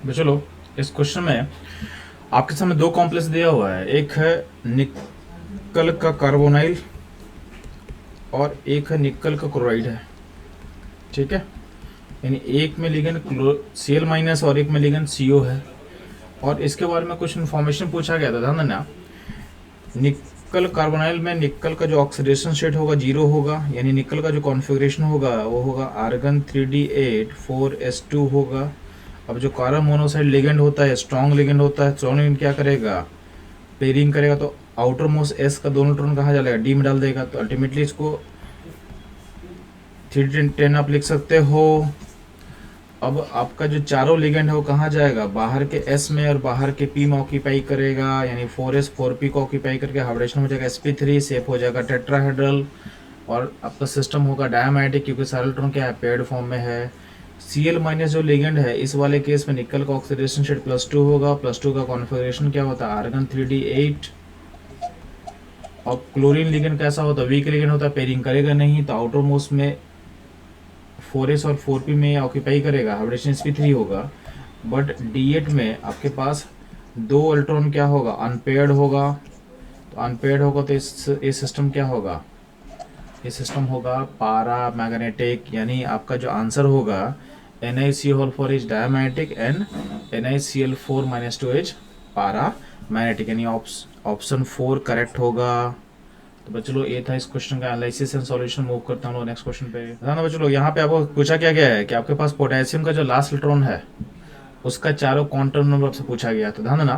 तो चलो इस क्वेश्चन में आपके सामने दो कॉम्प्लेक्स दिया हुआ है, एक है निकल का कार्बोनाइल और एक है निकल का क्लोराइड है। ठीक है, यानी एक में लिगेंड Cl माइनस और एक में लिगेंड CO है। और इसके बारे में कुछ इन्फॉर्मेशन पूछा गया था, ध्यान देना। निकल कार्बोनाइल में निकल का जो ऑक्सीडेशन स्टेट होगा 0 होगा, यानी निकल का जो कॉन्फ़िगरेशन होगा वो होगा आर्गन 3d8 4s2 होगा। अब जो कार्बन मोनोऑक्साइड लिगेंड होता है, स्ट्रॉन्ग लिगेंड होता है, स्ट्रॉन्ग लिगेंड क्या करेगा, पेयरिंग करेगा, तो आउटर मोस्ट एस का दोनों इलेक्ट्रॉन कहाँ जाएगा, डी में डाल देगा। तो अल्टीमेटली इसको 310 आप लिख सकते हो। अब आपका जो चारों लिगेंड है वो कहाँ जाएगा, बाहर के S में और बाहर के P में ऑक्यूपाई करेगा, यानी 4s 4p को ऑक्यूपाई करके हाइब्रिडेशन हो जाएगा sp3, सेफ हो जाएगा टेट्राहेड्रल। और आपका सिस्टम होगा डायमैटिक, क्योंकि सारे इलेक्ट्रॉन क्या है, पेयर्ड फॉर्म में है। Cl माइनस जो लिगेंड है इस वाले केस में निकल का ऑक्सीडेशन स्टेट +2 होगा, +2 का कॉन्फ़िगरेशन क्या होता है, आर्गन 3d8। और क्लोरीन लिगेंड कैसा होता है, वीक लिगेंड होता है, पेयरिंग करेगा नहीं, तो आउटर मोस्ट में 4s और 4p में ऑक्यूपाई करेगा, हाइब्रिडेशन sp3 होगा। बट d8 में आपके पास दो इलेक्ट्रॉन क्या होगा, अनपेयर्ड होगा। तो अनपेयर्ड होगा तो ये सिस्टम क्या होगा, ये सिस्टम होगा पारा मैग्नेटिक। यानी आपका जो आंसर होगा NiCl4 is diamagnetic and NiCl4 - 2 is पारा मैग्नेटिक, यानी ऑप्शन 4 करेक्ट होगा। तो बच्चों ये था इस क्वेश्चन का एनालिसिस एंड सॉल्यूशन। मूव करता हूँ नेक्स्ट क्वेश्चन पे। ध्यान दो बच्चों, यहाँ पे आपको पूछा क्या गया है कि आपके पास पोटेशियम का जो लास्ट इलेक्ट्रॉन है उसका चारों क्वांटम नंबर आपसे पूछा गया। तो ध्यान देना,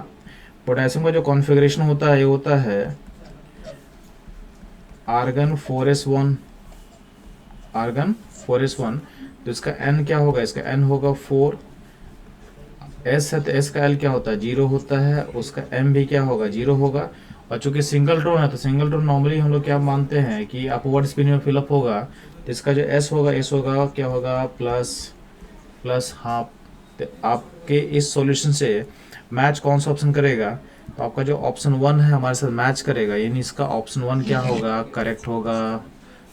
पोटेशियम का जो कॉन्फ़िगरेशन होता है ये होता है आर्गन 4s1, आर्गन 4s1। तो इसका n क्या होगा, इसका n होगा 4। s है तो s का l क्या होता है, 0 होता है, उसका m भी क्या होगा, 0 होगा। और चूंकि सिंगल ड्रोन है तो सिंगल ड्रोन नॉर्मली हम लोग क्या मानते हैं कि अपवर्ड स्पिन में फिलअप होगा, तो इसका जो s होगा, s होगा क्या होगा, प्लस हाफ। तो आपके इस सॉल्यूशन से मैच कौन सा ऑप्शन करेगा, तो आपका जो ऑप्शन 1 है हमारे साथ मैच करेगा, यानी इसका ऑप्शन 1 क्या होगा, करेक्ट होगा।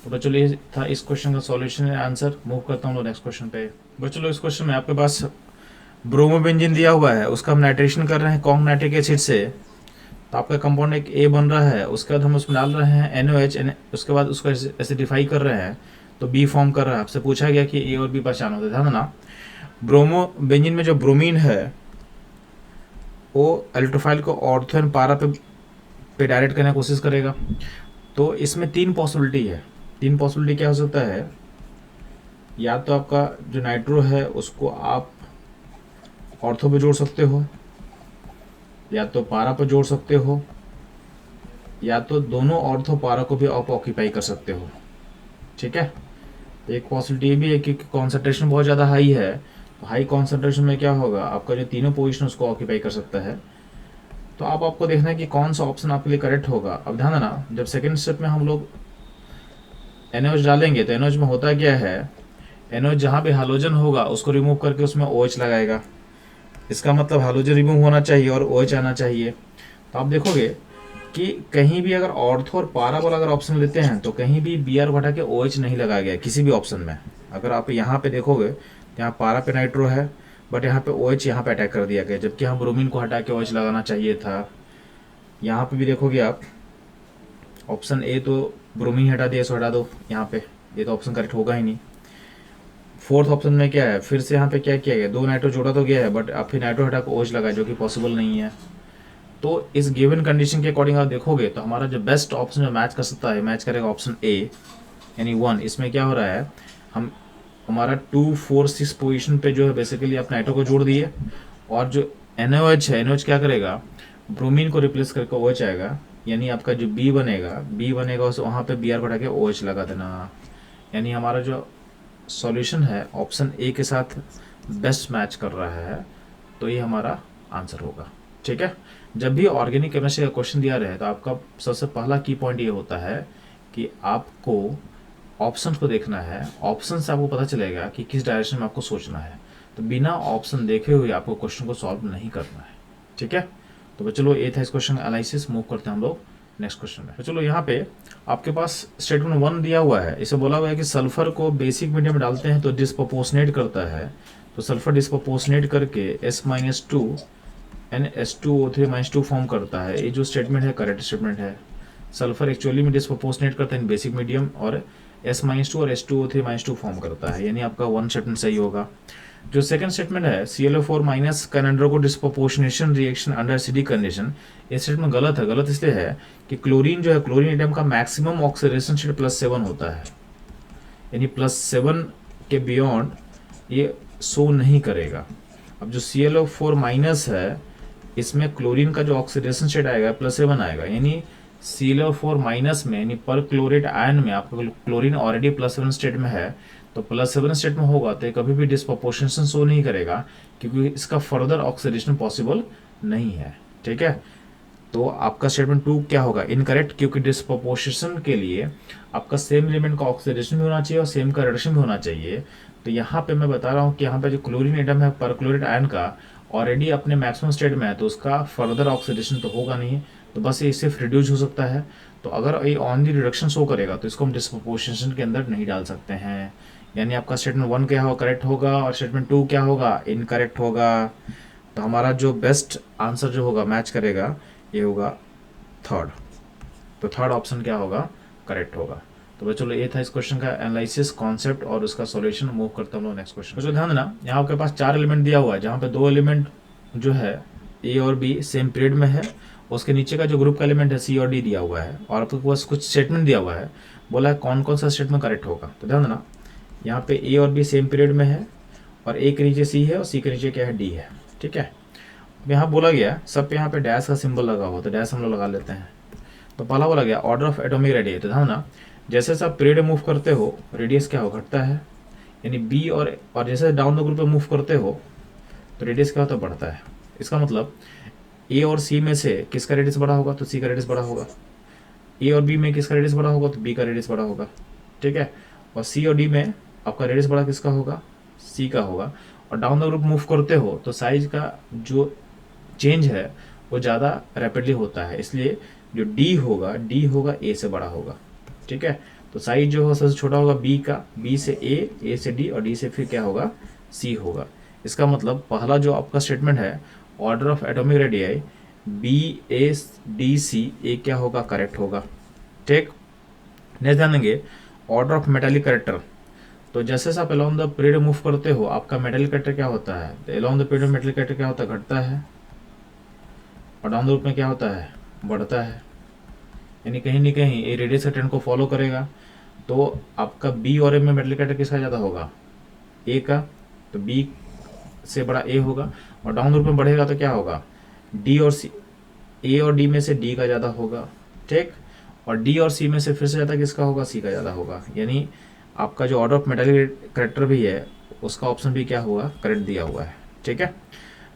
तो बच्चों ये था इस क्वेश्चन का सॉल्यूशन एंड आंसर। मूव करता हूँ नेक्स्ट क्वेश्चन पे। बच्चों इस क्वेश्चन में आपके पास ब्रोमोबेंजीन दिया हुआ है, उसका हम नाइट्रेशन कर रहे हैं कॉन्ग नाइट्रिक एसिड से। तो आपका कंपाउंड एक A बन रहा है, उसके बाद हम उसमें डाल रहे हैं NOH, उसके बाद उसको एसिडिफाई कर रहे हैं तो B फॉर्म कर रहा है। आपसे पूछा गया कि A और B पहचानो। तो ध्यान देना, ब्रोमोबेंजीन में जो ब्रोमीन है वो इलेक्ट्रोफाइल को ऑर्थो एंड पारा पे डायरेक्ट करने की कोशिश करेगा। तो इसमें तीन पॉसिबिलिटी है। तीन पॉसिबिलिटी क्या हो सकता है, या तो आपका जो नाइट्रो है उसको आप ऑर्थो पे जोड़ सकते हो, या तो पारा पर जोड़ सकते हो, या तो दोनों ऑर्थो पारा को भी आप ऑक्यूपाई कर सकते हो। ठीक है, एक पॉसिबिलिटी ये भी है कि कॉन्सेंट्रेशन बहुत ज़्यादा हाई है, तो हाई कॉन्सेंट्रेशन में क्या होगा, आपका जो तीनों पोजीशन उसको ऑक्यूपाई कर सकता है। तो अब आपको देखना है कि कौन सा ऑप्शन आपके लिए करेक्ट होगा। अब ध्यान देना, जब सेकेंड स्टेप में हम लोग NOH डालेंगे तो NOH में होता क्या है, NOH जहाँ भी हाइड्रोजन होगा उसको रिमूव करके उसमें OH लगाएगा। इसका मतलब हाइड्रोजन रिमूव होना चाहिए और OH आना चाहिए। तो आप देखोगे कि कहीं भी अगर ऑर्थो और पारा वाला अगर ऑप्शन लेते हैं तो कहीं भी Br को हटा के OH नहीं लगाया गया किसी भी ऑप्शन में। अगर आप यहाँ पे देखोगे तो यहाँ पारा पे नाइट्रो है, बट यहाँ पे OH यहाँ पे अटैक कर दिया गया, जबकि हम ब्रोमीन को हटा के OH लगाना चाहिए था। यहाँ पे भी देखोगे आप, ऑप्शन A तो ब्रोमीन हटा दिया, इसको हटा दो यहाँ पे, ये तो ऑप्शन करेक्ट होगा ही नहीं। फोर्थ ऑप्शन में क्या है, फिर से यहाँ पे क्या किया गया, दो नाइट्रो जोड़ा तो गया है, बट आप फिर नाइट्रो हटा के OH लगाए, जो कि पॉसिबल नहीं है। तो इस गिवन कंडीशन के अकॉर्डिंग आप देखोगे तो हमारा जो बेस्ट ऑप्शन जो मैच कर सकता है, मैच करेगा ऑप्शन A, यानी 1। इसमें क्या हो रहा है, हम हमारा 2 4 6 पोजीशन पे जो है बेसिकली आप नाइट्रो को जोड़ दिए, और जो NOH है, NOH क्या करेगा, ब्रोमीन को रिप्लेस करके OH आएगा, यानी आपका जो B बनेगा उस वहाँ पे Br को हटा के OH लगा देना। यानी हमारा जो सॉल्यूशन है ऑप्शन A के साथ बेस्ट मैच कर रहा है, तो ये हमारा आंसर होगा। ठीक है, जब भी ऑर्गेनिक केमिस्ट्री का क्वेश्चन दिया रहे तो आपका सबसे पहला की पॉइंट ये होता है कि आपको ऑप्शन को देखना है। ऑप्शन से आपको पता चलेगा कि किस डायरेक्शन में आपको सोचना है, तो बिना ऑप्शन देखे हुए आपको क्वेश्चन को सॉल्व नहीं करना है। ठीक है, तो चलो ये था इस क्वेश्चन का एनालिसिस। मूव करते हैं हम लोग नेक्स्ट क्वेश्चन में। तो चलो यहाँ पे आपके पास स्टेटमेंट 1 दिया हुआ है, इसे बोला हुआ है कि सल्फर को बेसिक मीडियम में डालते हैं तो डिस्प्रोपोर्शनेट करता है। तो सल्फर डिस्प्रोपोर्शनेट करके S-2 NH2O3-2 फॉर्म करता है। ये जो स्टेटमेंट है करेक्ट स्टेटमेंट है। सल्फर एक्चुअली में डिस्प्रोपोर्शनेट करता है इन बेसिक मीडियम और S-2 और H2O3-2 फॉर्म करता है, यानी आपका वन स्टेटमेंट सही होगा। जो सेकंड स्टेटमेंट है ClO4 minus can undergo disproportionation reaction under acidic condition, ये स्टेटमेंट गलत है। गलत इसलिए है कि क्लोरीन जो है, क्लोरीन एटम का मैक्सिमम ऑक्सीडेशन स्टेट +7 होता है, यानी +7 के बियॉन्ड ये शो नहीं करेगा। अब जो ClO4 माइनस है, इसमें क्लोरीन का जो ऑक्सीडेशन स्टेट आएगा +7 आएगा, यानी ClO4 माइनस में यानी पर क्लोरेट आयन में आपका क्लोरीन ऑलरेडी +7 स्टेट में है, तो +7 स्टेट में होगा तो कभी भी डिस्प्रोपोर्शनेशन शो नहीं करेगा, क्योंकि इसका फर्दर ऑक्सीडेशन पॉसिबल नहीं है। ठीक है, तो आपका स्टेटमेंट 2 क्या होगा, इनकरेक्ट, क्योंकि डिस्प्रोपोर्शन के लिए आपका सेम एलिमेंट का ऑक्सीडेशन भी होना चाहिए और सेम का रिडक्शन भी होना चाहिए। तो यहाँ पे मैं बता रहा हूँ कि यहाँ पे जो क्लोरीन एटम है परक्लोरेट आयन का ऑलरेडी अपने मैक्सिमम स्टेट में है, तो उसका फर्दर ऑक्सीडेशन तो होगा नहीं, तो बस ये सिर्फ रिड्यूस हो सकता है। तो अगर ये ऑन दी रिडक्शन शो करेगा तो इसको हम डिस्प्रोपोर्शन के अंदर नहीं डाल सकते हैं, यानी आपका स्टेटमेंट 1 क्या होगा, करेक्ट होगा, और स्टेटमेंट 2 क्या होगा, इनकरेक्ट होगा। तो हमारा जो बेस्ट आंसर जो होगा मैच करेगा, ये होगा थर्ड। तो थर्ड ऑप्शन क्या होगा, करेक्ट होगा। तो भाई चलो, ये था इस क्वेश्चन का एनालिसिस, कॉन्सेप्ट और उसका सॉल्यूशन। मूव करता हूँ नेक्स्ट क्वेश्चन। तो ध्यान देना, यहाँ आपके पास 4 एलिमेंट दिया हुआ है, जहाँ पे 2 एलिमेंट जो है ए और बी सेम पीरियड में है, उसके नीचे का जो ग्रुप का एलिमेंट है सी और डी दिया हुआ है, और आपके पास कुछ स्टेटमेंट दिया हुआ है, बोला है कौन कौन सा स्टेटमेंट करेक्ट होगा। तो ध्यान देना, यहाँ पे ए और बी सेम पीरियड में है, और ए के नीचे सी है और सी के नीचे क्या है, डी है। ठीक है, यहाँ बोला गया सब पे यहाँ पे डैश का सिंबल लगा हुआ, तो डैश हम लोग लगा लेते हैं। तो पहला बोला गया ऑर्डर ऑफ एटॉमिक रेडियस। तो ध्यान ना, जैसे आप पीरियड मूव करते हो रेडियस क्या हो, घटता है, यानी बी और जैसे डाउन द ग्रुप पे मूव करते हो तो रेडियस क्या होता है, बढ़ता है। इसका मतलब ए और सी में से किसका रेडियस बड़ा होगा, तो सी का रेडियस बड़ा होगा। ए और बी में किसका रेडियस बड़ा होगा, तो बी का रेडियस बड़ा होगा। ठीक है, और सी और डी में आपका रेडियस बड़ा किसका होगा, सी का होगा। और डाउन द ग्रुप मूव करते हो तो साइज का जो चेंज है वो ज़्यादा रैपिडली होता है, इसलिए जो डी होगा ए से बड़ा होगा। ठीक है, तो साइज जो है सबसे छोटा होगा बी का, बी से ए से डी और डी से फिर क्या होगा, सी होगा। इसका मतलब पहला जो आपका स्टेटमेंट है order of atomic radii B A D C, A क्या होगा, करेक्ट होगा। ठीक, नेक्स्ट ध्यान देंगे ऑर्डर ऑफ मेटालिक कैरेक्टर। तो जैसे आप अलोंग द पीरियड मूव करते हो आपका मेटालिक कैरेक्टर क्या होता है, तो along the period metallic character क्या होता है, घटता है, और डाउन द रूट में क्या होता है, बढ़ता है। यानी कहीं ना कहीं ये रेडियस का ट्रेंड को फॉलो करेगा। तो आपका बी और ए में मेटालिक कैरेक्टर किसका ज़्यादा होगा, ए का, तो बी से बड़ा ए होगा। और डाउन द रूट में बढ़ेगा तो क्या होगा, डी और सी, ए और डी में से डी का ज़्यादा होगा। ठीक, और डी और सी में से फिर से ज़्यादा किसका होगा, सी का ज़्यादा होगा। यानी आपका जो ऑर्डर ऑफ मेटालिक कैरेक्टर भी है उसका ऑप्शन भी क्या हुआ, करेक्ट दिया हुआ है। ठीक है,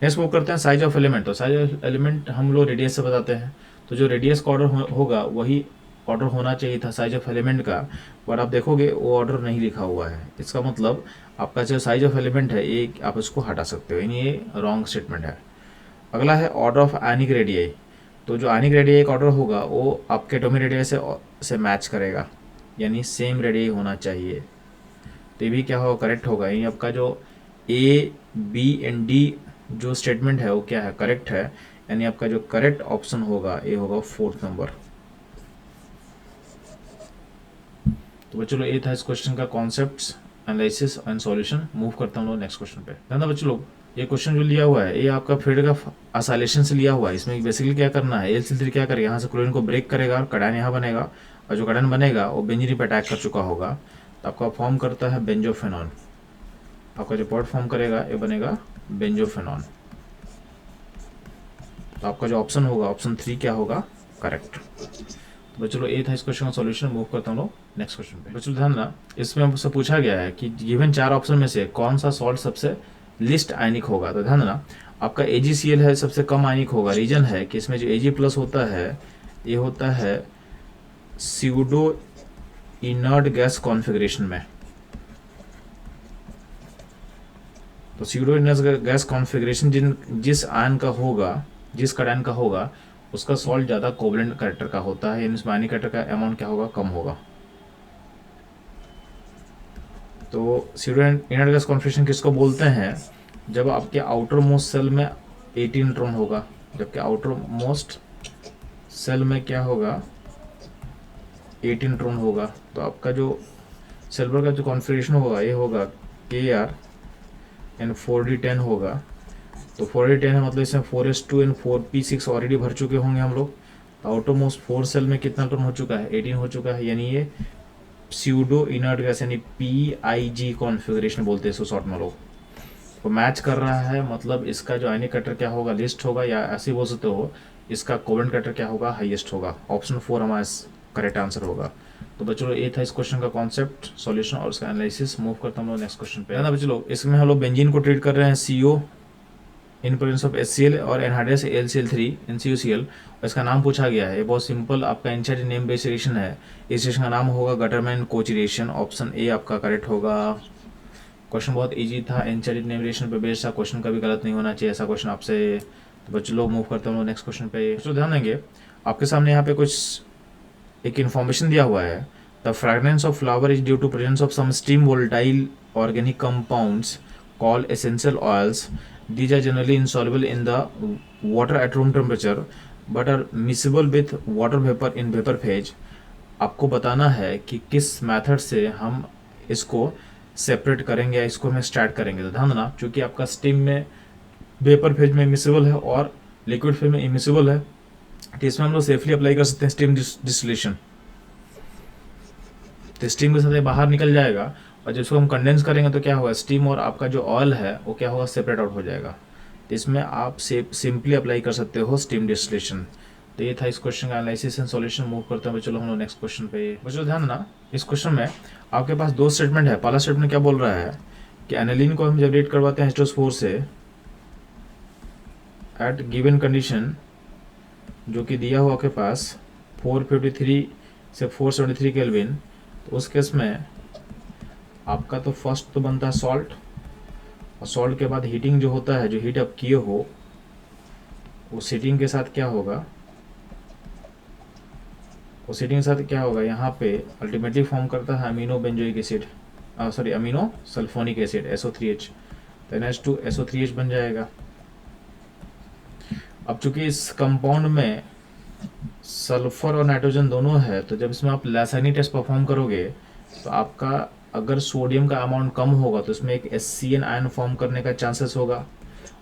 नेक्स्ट मूव करते हैं साइज ऑफ एलिमेंट। तो साइज ऑफ एलिमेंट हम लोग रेडियस से बताते हैं, तो जो रेडियस का ऑर्डर होगा वही ऑर्डर होना चाहिए था साइज ऑफ एलिमेंट का, पर आप देखोगे वो ऑर्डर नहीं लिखा हुआ है। इसका मतलब आपका जो साइज ऑफ एलिमेंट है ये आप इसको हटा सकते हो, यानी ये रॉन्ग स्टेटमेंट है। अगला है ऑर्डर ऑफ आयनिक रेडियाई। तो जो आयनिक रेडियाई का ऑर्डर होगा वो आपके एटॉमिक रेडियाई से मैच करेगा, यानी सेम रेडियाई होना चाहिए। तो ये भी क्या होगा, करेक्ट होगा। यानी आपका जो ए बी एंड डी जो स्टेटमेंट है वो क्या है, करेक्ट है। यानी आपका जो करेक्ट ऑप्शन होगा ये होगा 4th नंबर। तो बच्चों लोग ये था इस क्वेश्चन का concepts, analysis and solution. Move करता हूँ लोग नेक्स्ट क्वेश्चन पे। ध्यान देना बच्चों लोग, ये क्वेश्चन जो लिया हुआ है ये आपका फील्ड का असाइलेशन से लिया हुआ है। इसमें बेसिकली क्या करना है, एल क्या करेगा, यहाँ से क्लोरीन को ब्रेक करेगा और कडायन यहाँ बनेगा, और जो कडायन बनेगा वो बेंजीन पे अटैक कर चुका होगा, तो आपका फॉर्म करता है बेंजोफेनॉन। आपका जो पॉट फॉर्म करेगा ये बनेगा बेंजोफेनॉन। तो आपका जो ऑप्शन होगा ऑप्शन 3 क्या होगा, करेक्ट। तो चलो ये था इस क्वेश्चन का सॉल्यूशन। मूव करता हूँ नेक्स्ट क्वेश्चन पे। चलो ध्यान ना, इसमें हमसे पूछा गया है कि गिवन 4 ऑप्शन में से कौन सा सॉल्ट सबसे लिस्ट आयनिक होगा। तो ध्यान ना, आपका AgCl है सबसे कम आयनिक होगा। रीजन है कि इसमें जो Ag+ होता है ये होता है स्यूडो इनर्ट गैस कॉन्फ़िगरेशन में। तो स्यूडो इनर्ट गैस कॉन्फ़िगरेशन जिस आयन का होगा, जिस कडायन का होगा उसका सॉल्ट ज़्यादा कोवलेंट कैरेक्टर का होता है, यानी इसमें आयनिक कैरेक्टर का अमाउंट क्या होगा, कम होगा। तो सीडो इनर्ट गैस कॉन्फिगरेशन किसको बोलते हैं? जब आपके आउटर मोस्ट सेल में 18 इलेक्ट्रॉन होगा, जबकि आउटर मोस्ट सेल में क्या होगा, 18 इलेक्ट्रॉन होगा, तो आपका जो सिल्वर का जो कॉन्फिगरेशन होगा ये होगा KR एंड 4D10 होगा। तो 4D10 है मतलब इसमें 4s2 एंड 4p6 ऑलरेडी भर चुके होंगे हम लोग। तो आउटर मोस्ट 4 सेल में कितना इलेक्ट्रॉन हो चुका है? 18 हो चुका है, यानी ये स्यूडो इनर्ट गैस यानी PIG कॉन्फ़िगरेशन बोलते हैं इसको शॉर्ट में लोग। तो मैच कर रहा है मतलब इसका जो आयनिक कटर क्या होगा, लिस्ट होगा, या ऐसे बोल सकते हो इसका कोवेलेंट कटर क्या होगा, हाईएस्ट होगा। ऑप्शन 4 हमारा करेक्ट आंसर होगा। तो बच्चों ये था इस क्वेश्चन का कॉन्सेप्ट, सॉल्यूशन और उसका एनालिसिस। मूव करता हम लोग नेक्स्ट क्वेश्चन पे। ना बच्चों इसमें हम लोग बेंजीन को ट्रीट कर रहे हैं CO in presence of HCl और एनहाइड्रस AlCl3 NCOCl। इसका नाम पूछा गया है, ये बहुत सिंपल आपका एनसीईआरटी नेम बेस्ड रिएक्शन है। इस रिएक्शन का नाम होगा Gattermann Kochi reaction. Option A आपका करेक्ट होगा। क्वेश्चन बहुत इजी था, एनसीईआरटी नेम रिएक्शन पे बेस्ड था, क्वेश्चन कभी गलत नहीं होना चाहिए ऐसा क्वेश्चन आपसे। तो बच्चों लोग मूव करते हैं नेक्स्ट क्वेश्चन पे। तो ध्यान देंगे आपके सामने यहाँ पे कुछ एक इन्फॉर्मेशन दिया हुआ है। The fragrance of flower is due to presence of some steam volatile organic compounds called essential oils. These are generally insoluble in the water at room temperature but are miscible with water vapor in vapor phase। आपको बताना है कि किस method से हम इसको separate करेंगे या इसको हम स्टार्ट करेंगे। तो ध्यान देना, चूँकि आपका स्टीम में वेपर फेज में मिसिबल है और लिक्विड फेज में इमिसिबल है, तो इसमें हम लोग सेफली अप्लाई कर सकते हैं स्टीम डिस्टिलेशन। तो स्टीम के साथ ये बाहर निकल जाएगा और जब इसको हम कंडेंस करेंगे तो क्या होगा, स्टीम और आपका जो ऑयल है वो क्या होगा, सेपरेट आउट हो जाएगा। तो इसमें आप सिंपली अप्लाई कर सकते हो स्टीम डिस्टिलेशन। तो ये था इस क्वेश्चन का एनालिसिस एंड सॉल्यूशन। मूव करते हैं चलो हम लोग नेक्स्ट क्वेश्चन पे। बच्चों ध्यान देना, इस क्वेश्चन में आपके पास दो स्टेटमेंट है। पहला स्टेटमेंट क्या बोल रहा है कि एनालिन को हम जब रेट करवाते हैं H2SO4 से एट गिवन कंडीशन, जो कि दिया हुआ आपके पास 453 से 473 केल्विन, तो उस केस में आपका तो फर्स्ट तो बनता है सॉल्ट, और सॉल्ट के बाद हीटिंग जो होता है, जो हीट आप किए हो उस हीटिंग के साथ क्या होगा, उस हीटिंग के साथ क्या होगा, यहाँ पे अल्टीमेटली फॉर्म करता है amino benzoic acid, sorry amino sulphonic acid SO3H। तो NH2SO3H बन जाएगा। अब चूंकि इस कंपाउंड में सल्फर और नाइट्रोजन दोनों है, तो जब इसमें आप लैसानी टेस्ट परफॉर्म करोगे तो आपका अगर सोडियम का अमाउंट कम होगा तो इसमें एक SCN आयन फॉर्म करने का चांसेस होगा,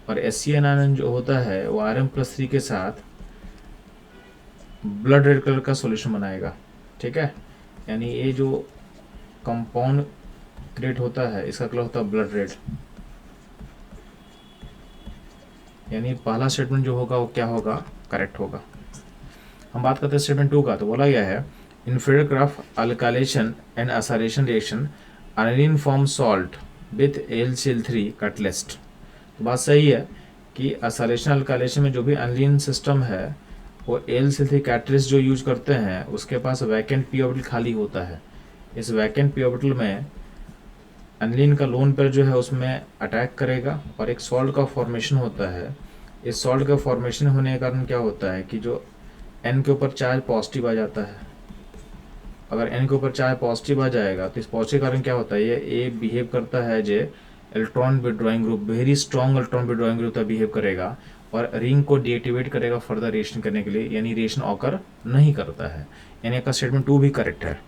और SCN आयन जो होता है वो Rm+3 के साथ ब्लड रेड कलर का सॉल्यूशन बनाएगा। ठीक है, यानी ये जो कंपाउंड क्रिएट होता है इसका कलर होता है ब्लड रेड। यानी पहला स्टेटमेंट जो होगा वो क्या होगा, करेक्ट होगा। हम बात करते हैं स्टेटमेंट 2 का। तो बोला गया है in Friedel Crafts alkylation and acylation reaction aniline form salt with AlCl3 catalyst. तो बात सही है कि एसाइलेशन अल्काइलेशन में जो भी एनालिन सिस्टम है वो AlCl3 कैटलिस्ट जो यूज करते हैं उसके पास वैकेंट p ऑर्बिटल खाली होता है। इस वैकेंट p ऑर्बिटल में एनालिन का लोन पेयर जो है उसमें अटैक करेगा और एक सॉल्ट का फॉर्मेशन होता है। इस सॉल्ट का फॉर्मेशन होने के कारण क्या होता है कि जो N के ऊपर चार्ज पॉजिटिव आ जाता है। अगर N के ऊपर चार्ज पॉजिटिव आ जाएगा तो इस पॉजिटिव कारण क्या होता है, ये बिहेव करता है जो electron withdrawing group, very strong electron withdrawing group behave करेगा और रिंग को डीएक्टिवेट करेगा फर्दर रिएक्शन करने के लिए, यानी रिएक्शन ऑकर नहीं करता है। यानी आपका स्टेटमेंट 2 भी करेक्ट है।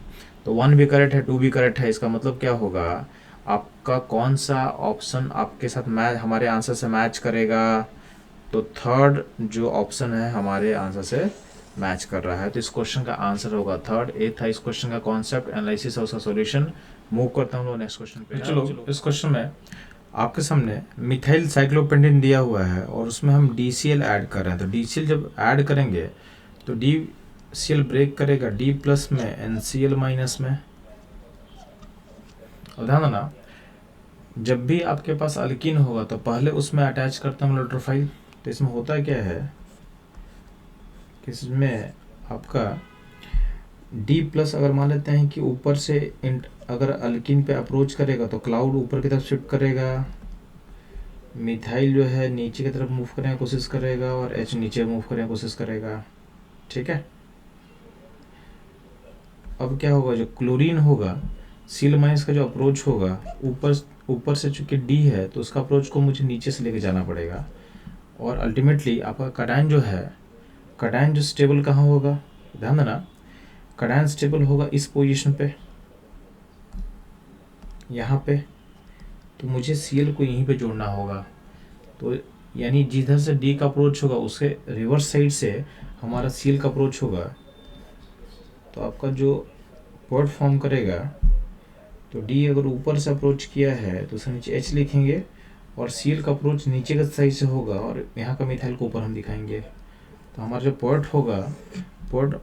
तो 1 भी करेक्ट है, 2 भी करेक्ट है। इसका मतलब क्या होगा, आपका कौन सा ऑप्शन आपके साथ मैच, हमारे आंसर से मैच करेगा? तो थर्ड जो ऑप्शन है हमारे आंसर से मैच कर रहा है। तो इस क्वेश्चन का आंसर होगा थर्ड। ए था इस क्वेश्चन का कॉन्सेप्ट, एनालिसिस और उसका सॉल्यूशन। मूव करता हूँ नेक्स्ट क्वेश्चन पे। चलो इस क्वेश्चन में आपके सामने मिथाइल साइक्लोपेंटेन दिया हुआ है और उसमें हम DCl ऐड कर रहे हैं। तो DCl जब ऐड करेंगे तो DCl ब्रेक करेगा D+ में NCl- में। और ध्यान देना, जब भी आपके पास अल्कीन होगा तो पहले उसमें अटैच करते हैं हम इलेक्ट्रोफाइल। तो इसमें होता क्या है कि इसमें आपका D+ अगर मान लेते हैं कि ऊपर से अगर अल्कीन पे अप्रोच करेगा तो क्लाउड ऊपर की तरफ शिफ्ट करेगा, मिथाइल जो है नीचे की तरफ मूव करने की कोशिश करेगा और H नीचे मूव करने की कोशिश करेगा। ठीक है, अब क्या होगा, जो क्लोरीन होगा सील माइनस का जो अप्रोच होगा, ऊपर से चूंकि डी है तो उसका अप्रोच को मुझे नीचे से लेके जाना पड़ेगा, और अल्टीमेटली आपका कटायन जो है, कटायन जो स्टेबल कहाँ होगा, ध्यान देना, कटायन स्टेबल होगा इस पोजीशन पे, यहाँ पे। तो मुझे सीएल को यहीं पे जोड़ना होगा। तो यानी जिधर से डी का अप्रोच होगा उसके रिवर्स साइड से हमारा सीएल का अप्रोच होगा। तो आपका जो वर्ड फॉर्म करेगा, तो डी अगर ऊपर से अप्रोच किया है तो उसे नीचे एच लिखेंगे, और सीएल का अप्रोच नीचे के साइड से होगा, और यहाँ का मिथाइल को ऊपर हम दिखाएंगे। तो हमारा जो पॉइंट होगा, पॉइंट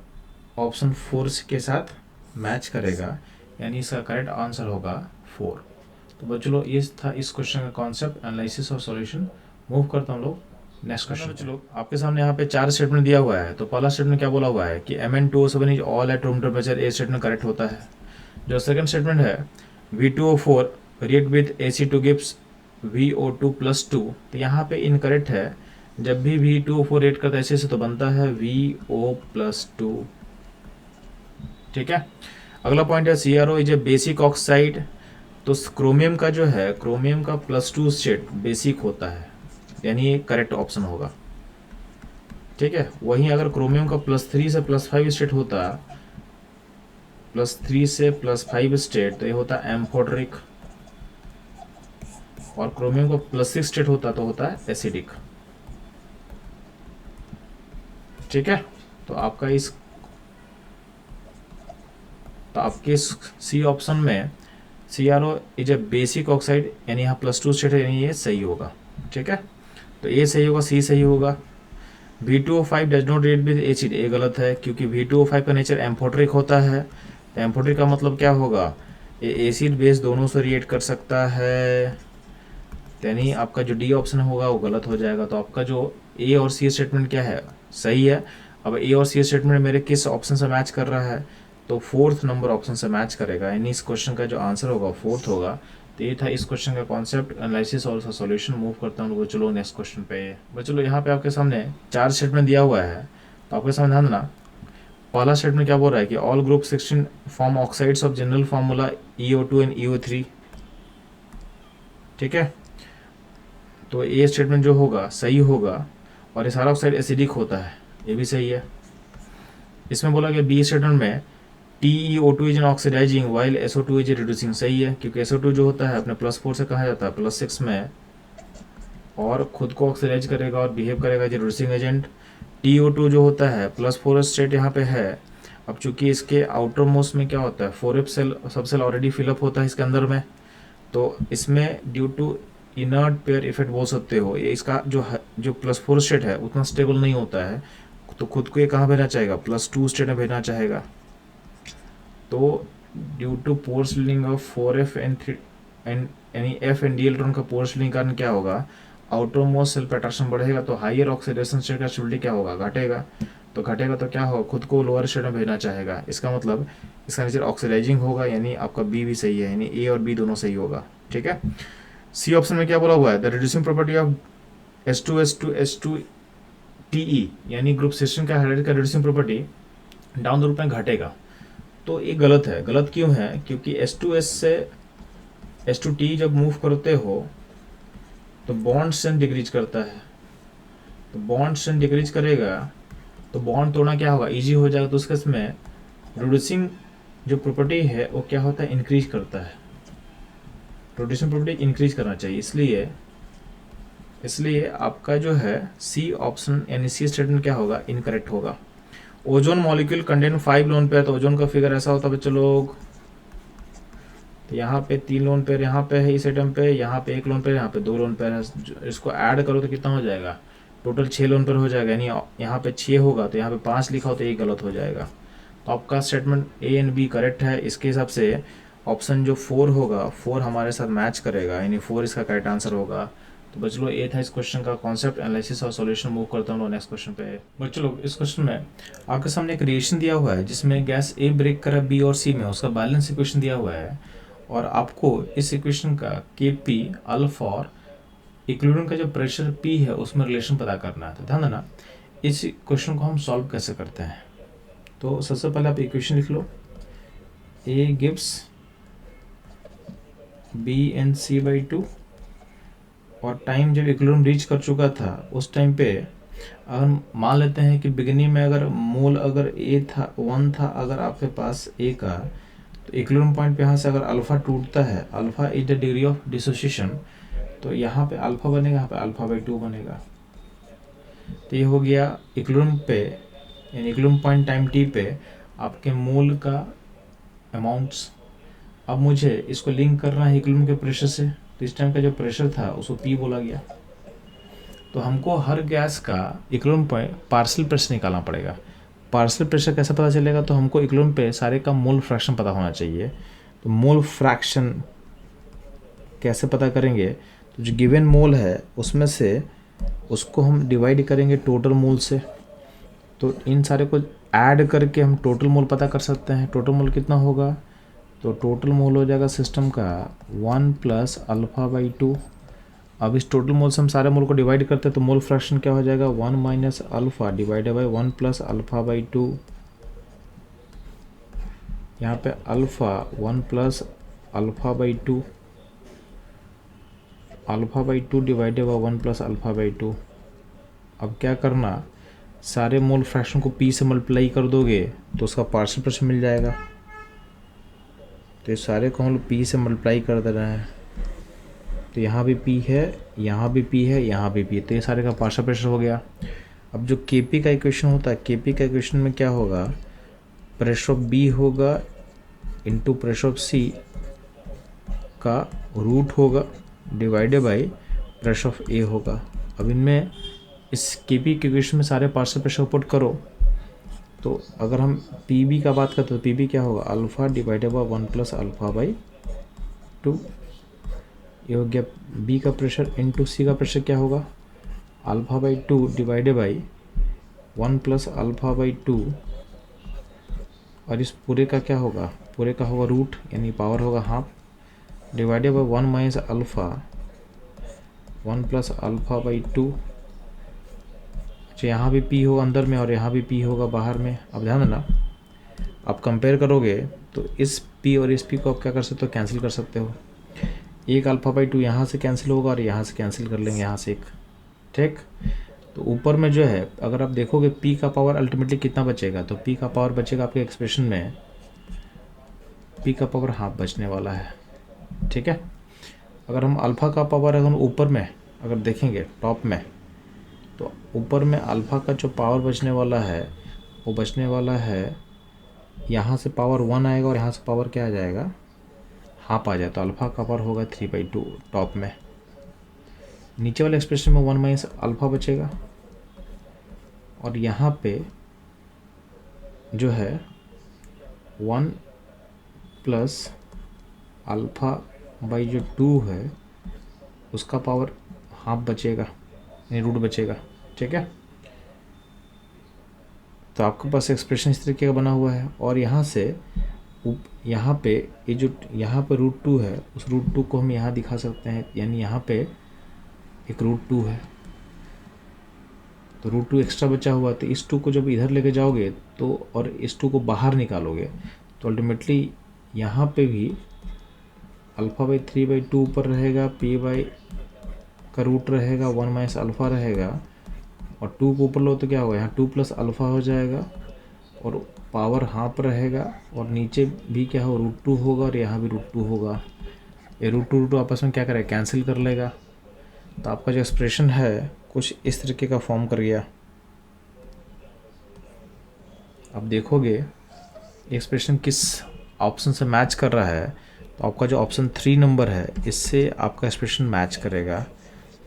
ऑप्शन 4 के साथ मैच करेगा, यानी इसका करेक्ट आंसर होगा 4। तो बच्चों ये था इस क्वेश्चन का कॉन्सेप्ट, एनालिसिस और सॉल्यूशन। मूव करता हूँ लोग नेक्स्ट क्वेश्चन। बच्चों आपके सामने यहाँ पे 4 स्टेटमेंट दिया हुआ है। तो पहला स्टेटमेंट क्या बोला हुआ है कि Mn2O7 is all at room temperature, A statement correct होता है। जो सेकंड स्टेटमेंट है V2O4 react with Ac2 gives VO2+2, तो यहाँ पे इनकरेक्ट है। जब भी V2O4 रिएक्ट करता है ऐसे से तो बनता है VO+2, ठीक है। अगला पॉइंट है CRO is a basic oxide. तो क्रोमियम का जो है, क्रोमियम का +2 स्टेट बेसिक होता है, यानी ये करेक्ट ऑप्शन होगा, ठीक है। वहीं अगर क्रोमियम का +3 से +5 स्टेट होता, +3 से +5 स्टेट, तो ये होता एम्फोटरिक, और क्रोमियम का +6 स्टेट होता तो होता है एसिडिक, ठीक है। तो आपके सी ऑप्शन में CRO is a basic oxide, यानी यहाँ +2 स्टेट है, यानी ये सही होगा, ठीक है। तो ए सही होगा, सी सही होगा। V2O5 does not react with acid, ये गलत है, क्योंकि V2O5 का नेचर एम्फोटरिक होता है। एम्फोटरिक का मतलब क्या होगा, ये एसिड बेस दोनों से रिएक्ट कर सकता है, यानी आपका जो डी ऑप्शन होगा वो गलत हो जाएगा। तो आपका जो ए और सी स्टेटमेंट क्या है, सही है। अब ए और सी स्टेटमेंट मेरे किस ऑप्शन से मैच कर रहा है, तो 4th नंबर ऑप्शन से मैच करेगा, यानी इस क्वेश्चन का जो आंसर होगा 4th होगा। तो ये था इस क्वेश्चन का कॉन्सेप्ट, एनालिसिस और सॉल्यूशन। मूव करता हूँ वो, चलो नेक्स्ट क्वेश्चन पे। चलो यहाँ पे आपके सामने 4 स्टेटमेंट दिया हुआ है, तो आपके सामने ध्यान देना। पहला स्टेटमेंट क्या बोल रहा है कि all group 16 form oxides of general formula EO2 and EO3, ठीक है। तो ये स्टेटमेंट जो होगा सही होगा, और ये सारा ऑक्साइड एसिडिक होता है, ये भी सही है। इसमें बोला गया बी स्टेटमेंट में TeO2 is an oxidising while SO2 is reducing, सही है, क्योंकि SO2 जो होता है अपने +4 से कहा जाता है +6 में, और खुद को ऑक्सीडाइज करेगा और बिहेव करेगा रिड्यूसिंग एजेंट। TO2 जो होता है +4 स्टेट यहाँ पे है। अब चूंकि इसके आउटर मोस्ट में क्या होता है, 4f सेल सब सेल ऑलरेडी फिलअप होता है इसके अंदर में, तो इसमें due to inert pair effect बोल सकते हो, ये इसका जो +4 स्टेट है उतना स्टेबल नहीं होता है, तो खुद को ये कहाँ भेजना चाहेगा, +2 स्टेट में भेजना चाहेगा। तो due to poor shielding of 4f and यानी F एंड D इलेक्ट्रॉन का पोर स्लिंग कारण क्या होगा, आउटर मोस्ट सेल पे अट्रैक्शन बढ़ेगा, तो हाइयर ऑक्सीडेशन स्टेट का स्टेबिलिटी क्या होगा, घटेगा। तो घटेगा तो क्या होगा, खुद को लोअर स्टेट में भेजना चाहेगा। इसका मतलब इसका नेचर ऑक्सीडाइजिंग होगा, यानी आपका बी भी सही है, यानी ए और बी दोनों सही होगा, ठीक है। सी ऑप्शन में क्या बोला हुआ है, the reducing property of H2SO2Te, यानी ग्रुप 16 का हाइड्राइड का रिड्यूसिंग प्रॉपर्टी डाउन द रूप में घटेगा। तो ये गलत है। गलत क्यों है, क्योंकि H2S से H2T जब मूव करते हो तो बॉन्ड स्ट्रेंथ डिक्रीज करता है, तो बॉन्ड स्ट्रेंथ डिक्रीज करेगा तो बॉन्ड तोड़ना क्या होगा, इजी हो जाएगा। तो उसके इसमें रिड्यूसिंग जो प्रॉपर्टी है वो क्या होता है, इंक्रीज करता है। रिड्यूसिंग प्रॉपर्टी इंक्रीज करना चाहिए, इसलिए आपका जो है सी ऑप्शन यानी सी स्टेटमेंट क्या होगा, इनकरेक्ट होगा। Ozone molecule contain 5 lone pair, तो ओजोन का फिगर ऐसा होता है बच्चों लोग, तो यहाँ पे 3 लोन पेयर यहाँ पे है इस आइटम पे, यहाँ पे 1 लोन पेयर, यहाँ पे 2 लोन पेयर है। इसको ऐड करो तो कितना हो जाएगा, टोटल 6 लोन पेयर हो जाएगा, यानी यहाँ पे 6 होगा तो यहाँ पे 5 लिखा हो तो ये गलत हो जाएगा। तो आपका statement A and B correct है। इसके हिसाब से ऑप्शन जो 4 होगा, 4 हमारे साथ मैच करेगा, यानी 4 इसका करेक्ट आंसर होगा। तो बच्चों लोग ये था इस क्वेश्चन का कॉन्सेप्ट, एनालिसिस और सॉल्यूशन। मूव करता हूँ नेक्स्ट क्वेश्चन पे। बच्चों लोग इस क्वेश्चन में आपके सामने एक रिएक्शन दिया हुआ है जिसमें गैस ए ब्रेक करा बी और सी में, उसका बैलेंस इक्वेशन दिया हुआ है, और आपको इस इक्वेशन का Kp अल्फा और इक्विलिब्रियम का जो प्रेशर P है उसमें रिलेशन पता करना है। तो ध्यान देना, इस क्वेश्चन को हम सॉल्व कैसे करते हैं। तो सबसे पहले आप इक्वेशन लिख लो, A गिव्स BnC/2, और टाइम जब इक्विलिब्रियम रीच कर चुका था उस टाइम पे अगर मान लेते हैं कि बिगिनिंग में अगर मोल अगर ए था 1 था अगर आपके पास ए का, तो इक्विलिब्रियम पॉइंट पे यहाँ से अगर अल्फ़ा टूटता है, alpha is the degree of dissociation, तो यहाँ पे अल्फ़ा बनेगा, यहाँ पे अल्फ़ा/2 बनेगा। तो ये हो गया इक्विलिब्रियम पे, यानी इक्विलिब्रियम पॉइंट टाइम टी पे आपके मोल का अमाउंट्स। अब मुझे इसको लिंक करना है इक्विलिब्रियम के प्रेशर से, तो इस टाइम का जो प्रेशर था उसको पी बोला गया। तो हमको हर गैस का इक्विलिब्रियम पॉइंट पार्शियल प्रेशर निकालना पड़ेगा। पार्शियल प्रेशर कैसे पता चलेगा, तो हमको इक्विलिब्रियम पे सारे का मोल फ्रैक्शन पता होना चाहिए। तो मोल फ्रैक्शन कैसे पता करेंगे, तो जो गिवन मोल है उसमें से उसको हम डिवाइड करेंगे टोटल मोल से, तो इन सारे को ऐड करके हम टोटल मोल पता कर सकते हैं। टोटल मोल कितना होगा, तो टोटल मोल हो जाएगा सिस्टम का 1 + अल्फ़ा/2। अब इस टोटल मोल से हम सारे मोल को डिवाइड करते हैं तो मोल फ्रैक्शन क्या हो जाएगा, 1 - अल्फ़ा डिवाइडेड बाई 1 + अल्फ़ा/2। यहाँ पे अल्फ़ा 1 + अल्फ़ा/2, अल्फ़ा/2 डिवाइडेड बाई 1 + अल्फ़ा/2। अब क्या करना, सारे मोल फ्रैक्शन को पी से मल्टीप्लाई कर दोगे तो उसका पार्शियल प्रेशर मिल जाएगा। तो ये सारे को हम लोग पी से मल्टीप्लाई कर दे रहे हैं, तो यहाँ भी पी है, यहाँ भी पी है, यहाँ भी पी है, तो ये सारे का पार्शियल प्रेशर हो गया। अब जो केपी का इक्वेशन होता है, केपी का इक्वेशन में क्या होगा, प्रेशर ऑफ बी होगा इंटू प्रेशर ऑफ सी का रूट होगा डिवाइडेड बाई प्रेशर ऑफ ए होगा। अब इनमें इस केपी के इक्वेशन में सारे पार्शियल प्रेशर पुट करो, तो अगर हम पीबी का बात करते हैं तो पीबी क्या होगा, अल्फ़ा डिवाइडेड बाई 1 + अल्फ़ा/2। ये हो गया बी का प्रेशर। इंटू सी का प्रेशर क्या होगा, अल्फ़ा/2 डिवाइडेड बाई 1 + अल्फ़ा/2, और इस पूरे का क्या होगा, पूरे का होगा रूट, यानी पावर होगा हाफ, डिवाइडेड बाई 1 - अल्फ़ा 1 + अल्फ़ा/2। अच्छा, यहाँ भी पी होगा अंदर में और यहाँ भी पी होगा बाहर में। अब ध्यान देना, आप कंपेयर करोगे तो इस पी और इस पी को आप क्या कर सकते हो, कैंसिल कर सकते हो। एक अल्फ़ा/2 यहाँ से कैंसिल होगा और यहाँ से कैंसिल कर लेंगे, यहाँ से एक, ठीक। तो ऊपर में जो है अगर आप देखोगे पी का पावर अल्टीमेटली कितना बचेगा, तो पी का पावर बचेगा आपके एक्सप्रेशन में, पी का पावर हाफ बचने वाला है, ठीक है। अगर हम अल्फ़ा का पावर अगर ऊपर में अगर देखेंगे टॉप में, तो ऊपर में अल्फ़ा का जो पावर बचने वाला है वो बचने वाला है, यहाँ से पावर 1 आएगा और यहाँ से पावर क्या आ जाएगा, हाफ आ जाए, तो अल्फ़ा का पावर होगा 3/2 टॉप में। नीचे वाले एक्सप्रेशन में 1 - अल्फ़ा बचेगा, और यहाँ पे जो है 1 + अल्फ़ा/ जो 2 है उसका पावर हाफ बचेगा, यानी रूट बचेगा, ठीक है। तो आपके पास एक्सप्रेशन इस तरीके का बना हुआ है, और यहाँ से यहाँ पे ये जो यहाँ पे √2 है, उस √2 को हम यहाँ दिखा सकते हैं, यानी यहाँ पे एक √2 है, तो √2 एक्स्ट्रा बचा हुआ, तो इस 2 को जब इधर लेके जाओगे तो और इस 2 को बाहर निकालोगे तो अल्टीमेटली यहाँ पे भी अल्फ़ा/3/2 ऊपर रहेगा, पी बाई का रूट रहेगा, 1 - अल्फ़ा रहेगा, और 2 को ऊपर लो तो क्या होगा, यहाँ 2 + अल्फ़ा हो जाएगा, और पावर हाफ रहेगा, और नीचे भी क्या हो, √2 होगा, और यहाँ भी √2 होगा। ये √2 आपस में क्या करेगा, कैंसिल कर लेगा, तो आपका जो एक्सप्रेशन है कुछ इस तरीके का फॉर्म कर गया। अब देखोगे एक्सप्रेशन किस ऑप्शन से मैच कर रहा है, तो आपका जो ऑप्शन 3 नंबर है इससे आपका एक्सप्रेशन मैच करेगा।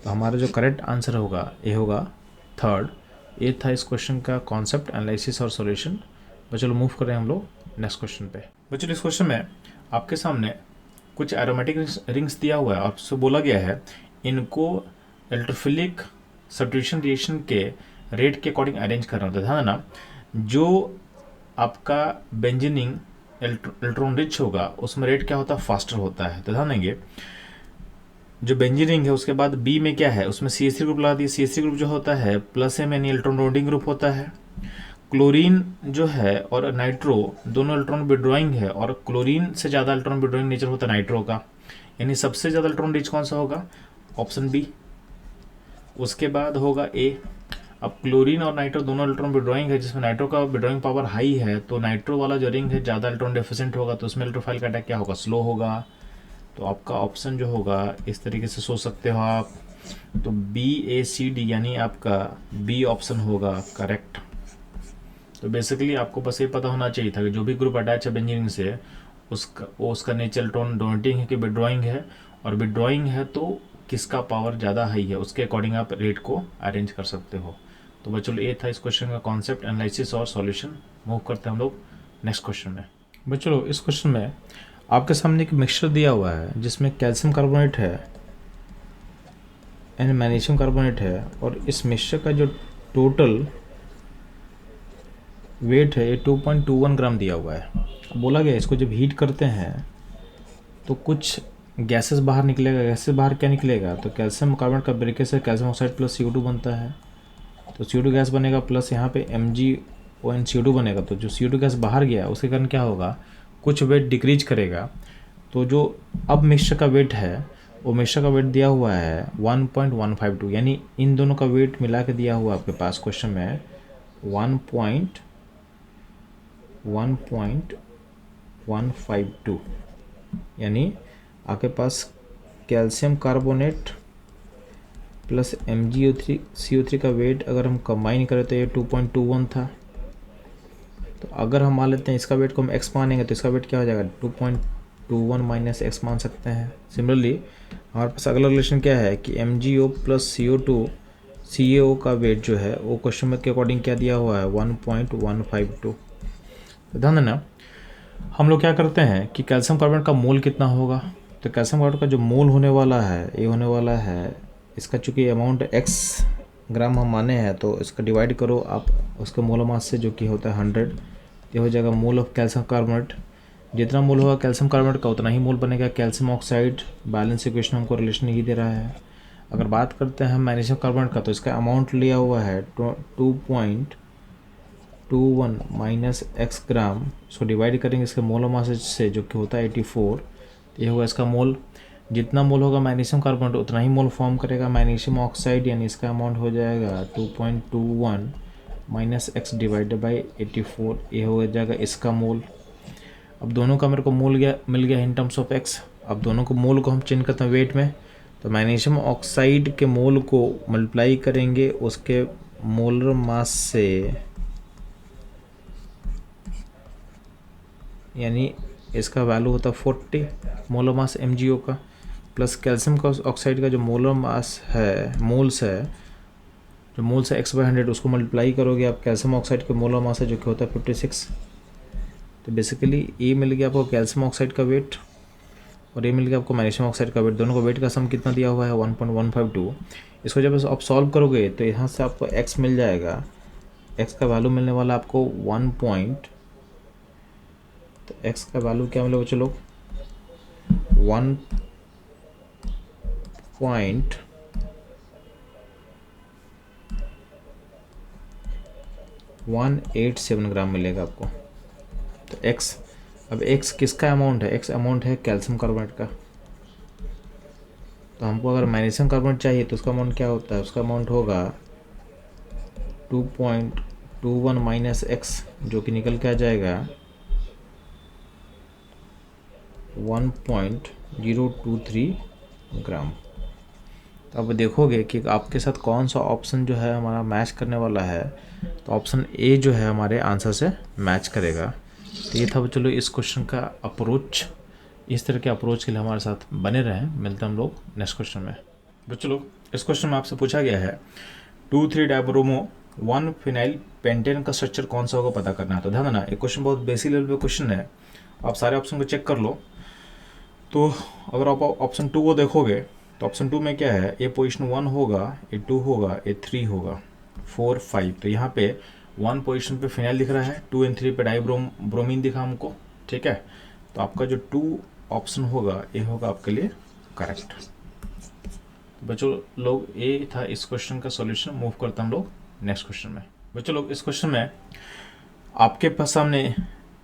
तो हमारा जो करेक्ट आंसर होगा ये होगा 3rd। ये था इस क्वेश्चन का कॉन्सेप्ट, एनालिसिस और सॉल्यूशन। चलो मूव करें हम लोग नेक्स्ट क्वेश्चन पे। बच्चों इस क्वेश्चन में आपके सामने कुछ एरोमेटिक रिंग्स दिया हुआ है, आपसे बोला गया है इनको इलेक्ट्रोफिलिक सब्स्टिट्यूशन रिएक्शन के रेट के अकॉर्डिंग अरेंज करना होता है। ध्यान देना, जो आपका बेंजीनिंग इलेक्ट्रॉन रिच होगा उसमें रेट क्या होता है, फास्टर होता है। तो ध्यान देंगे जो बेंजीनिंग है उसके बाद बी में क्या है, उसमें CH3 ग्रुप लगा दिए। CH3 ग्रुप जो होता है +M यानी इलेक्ट्रॉन राउंडिंग ग्रुप होता है। क्लोरीन जो है और नाइट्रो दोनों इलेक्ट्रॉन विड्रॉइंग है, और क्लोरीन से ज़्यादा इलेक्ट्रॉन विड्रॉइंग नेचर होता है नाइट्रो का, यानी सबसे ज़्यादा इलेक्ट्रॉन रिच कौन सा होगा, ऑप्शन बी। उसके बाद होगा ए। अब क्लोरीन और नाइट्रो दोनों इलेक्ट्रॉन विड्रॉइंग है, जिसमें नाइट्रो का विड्रॉइंग पावर हाई है, तो नाइट्रो वाला जो रिंग है ज़्यादा इलेक्ट्रॉन डेफिशिएंट होगा, तो उसमें इलेक्ट्रोफाइल का अटैक क्या होगा, स्लो होगा। तो आपका ऑप्शन जो होगा इस तरीके से सोच सकते हो आप, तो बी ए सी डी यानी आपका बी ऑप्शन होगा करेक्ट। तो बेसिकली आपको बस ये पता होना चाहिए था कि जो भी ग्रुप अटैच है बेंजीन से उसका नेचर इलेक्ट्रॉन डोनेटिंग है कि विड्रॉइंग है, और विड्रॉइंग है तो किसका पावर ज़्यादा हाई है, उसके अकॉर्डिंग आप रेट को अरेंज कर सकते हो। तो बच्चों ये था इस क्वेश्चन का कॉन्सेप्ट, एनालिसिस और सॉल्यूशन। मूव करते हैं हम लोग नेक्स्ट क्वेश्चन में। बच्चों इस क्वेश्चन में आपके सामने एक मिक्सचर दिया हुआ है जिसमें कैल्शियम कार्बोनेट है एंड मैग्नीशियम कार्बोनेट है, और इस मिक्सचर का जो टोटल वेट है ये 2.21 ग्राम दिया हुआ है। बोला गया इसको जब हीट करते हैं तो कुछ गैसेस बाहर निकलेगा। गैसेस बाहर क्या निकलेगा, तो कैल्शियम कार्बोनेट का ब्रेकेज से कैल्शियम ऑक्साइड प्लस CO2 बनता है, तो CO2 गैस बनेगा, प्लस यहाँ पे MgON CO2 बनेगा। तो जो CO2 गैस बाहर गया उसके कारण क्या होगा, कुछ वेट डिक्रीज करेगा। तो जो अब मिक्सचर का वेट है वो मिक्सचर का वेट दिया हुआ है 1.152, यानी इन दोनों का वेट मिला के दिया हुआ आपके पास क्वेश्चन में 1.152, यानी आपके पास कैल्शियम कार्बोनेट प्लस MgO3 का वेट अगर हम कंबाइन करें तो ये 2.21 था। तो अगर हम मान लेते हैं इसका वेट को हम x मानेंगे तो इसका वेट क्या हो जाएगा, 2.21 माइनस x मान सकते हैं। सिमिलरली हमारे पास अगला रिलेशन क्या है कि MgO प्लस CO2 CaO का वेट जो है वो क्वेश्चन में के अकॉर्डिंग क्या दिया हुआ है 1.152। तो ध्यान देना, हम लोग क्या करते हैं कि कैल्शियम कार्बोनेट का मोल कितना होगा, तो कैल्शियम कार्बोनेट का जो मोल होने वाला है ये होने वाला है, इसका चूँकि अमाउंट x ग्राम हम माने हैं तो इसका डिवाइड करो आप उसके मोल मास से जो कि होता है 100, ये हो जाएगा मोल ऑफ कैल्शियम कार्बोनेट। जितना मोल होगा कैल्शियम कार्बोनेट का उतना ही मोल बनेगा कैल्शियम ऑक्साइड। बैलेंस इक्वेशन हमको रिलेशन यही दे रहा है। अगर बात करते हैं मैग्नीशियम कार्बोनेट का तो इसका अमाउंट लिया हुआ है 2.21 माइनस x ग्राम, इसको डिवाइड करेंगे इसके मोल मास से जो कि होता है 84, ये होगा इसका मोल। जितना मोल होगा मैग्नीशियम कार्बोनेट उतना ही मोल फॉर्म करेगा मैग्नीशियम ऑक्साइड, यानी इसका अमाउंट हो जाएगा 2.21 माइनस x डिवाइडेड बाई 84, ये हो जाएगा इसका मोल। अब दोनों का मेरे को मोल मिल गया इन टर्म्स ऑफ x। अब दोनों को मोल को हम चेंज करते हैं वेट में, तो मैग्नीशियम ऑक्साइड के मोल को मल्टीप्लाई करेंगे उसके मोलर मास से, यानी इसका वैल्यू होता है 40 मोलर मास MgO का, प्लस कैल्शियम का ऑक्साइड का जो मोलर मास है मोल्स है, जो मोल्स है x/100 उसको मल्टीप्लाई करोगे आप कैल्शियम ऑक्साइड के मोलर मास है जो कि होता है 56। तो बेसिकली ये मिल गया आपको कैल्शियम ऑक्साइड का वेट और ये मिल गया आपको मैग्नीशियम ऑक्साइड का वेट। दोनों का वेट का सम कितना दिया हुआ है 1.152। इसको जब आप सॉल्व करोगे तो यहाँ से आपको x मिल जाएगा, x का वैल्यू मिलने वाला आपको 1. तो x का वैल्यू क्या मिलेगा बच्चों लोग 1.187 ग्राम मिलेगा आपको। तो x, अब x किसका अमाउंट है, x अमाउंट है कैल्शियम कार्बोनेट का। तो हमको अगर मैग्नीशियम कार्बोनेट चाहिए तो उसका अमाउंट क्या होता है, उसका अमाउंट होगा 2.21 माइनस x जो कि निकल के आ जाएगा 1.023 ग्राम। तो अब देखोगे कि आपके साथ कौन सा ऑप्शन जो है हमारा मैच करने वाला है, तो ऑप्शन ए जो है हमारे आंसर से मैच करेगा। तो ये था चलो इस क्वेश्चन का अप्रोच। इस तरह के अप्रोच के लिए हमारे साथ बने रहें। मिलते हैं हम लोग नेक्स्ट क्वेश्चन में। बच्चों लोग इस क्वेश्चन में आपसे पूछा गया है 2,3-डाइब्रोमो 1-फिनाइल पेंटेन का स्ट्रक्चर कौन सा होगा पता करना है। तो ध्यान देना, ये क्वेश्चन बहुत बेसिक लेवल पे क्वेश्चन है, आप सारे ऑप्शन को चेक कर लो। तो अगर आप ऑप्शन 2 को देखोगे तो ऑप्शन 2 में क्या है, ए पोजीशन 1 होगा, ए 2 होगा, ए 3 होगा, 4, 5। तो यहाँ पे 1 पोजीशन पे फिनाइल दिख रहा है, 2 और 3 पे डाइब्रोमीन दिखा हमको, ठीक है। तो आपका जो 2 ऑप्शन होगा ये होगा आपके लिए करेक्ट। बच्चों लोग ये था इस क्वेश्चन का सॉल्यूशन। मूव करते हम लोग नेक्स्ट क्वेश्चन में। बच्चों लोग इस क्वेश्चन में आपके पास सामने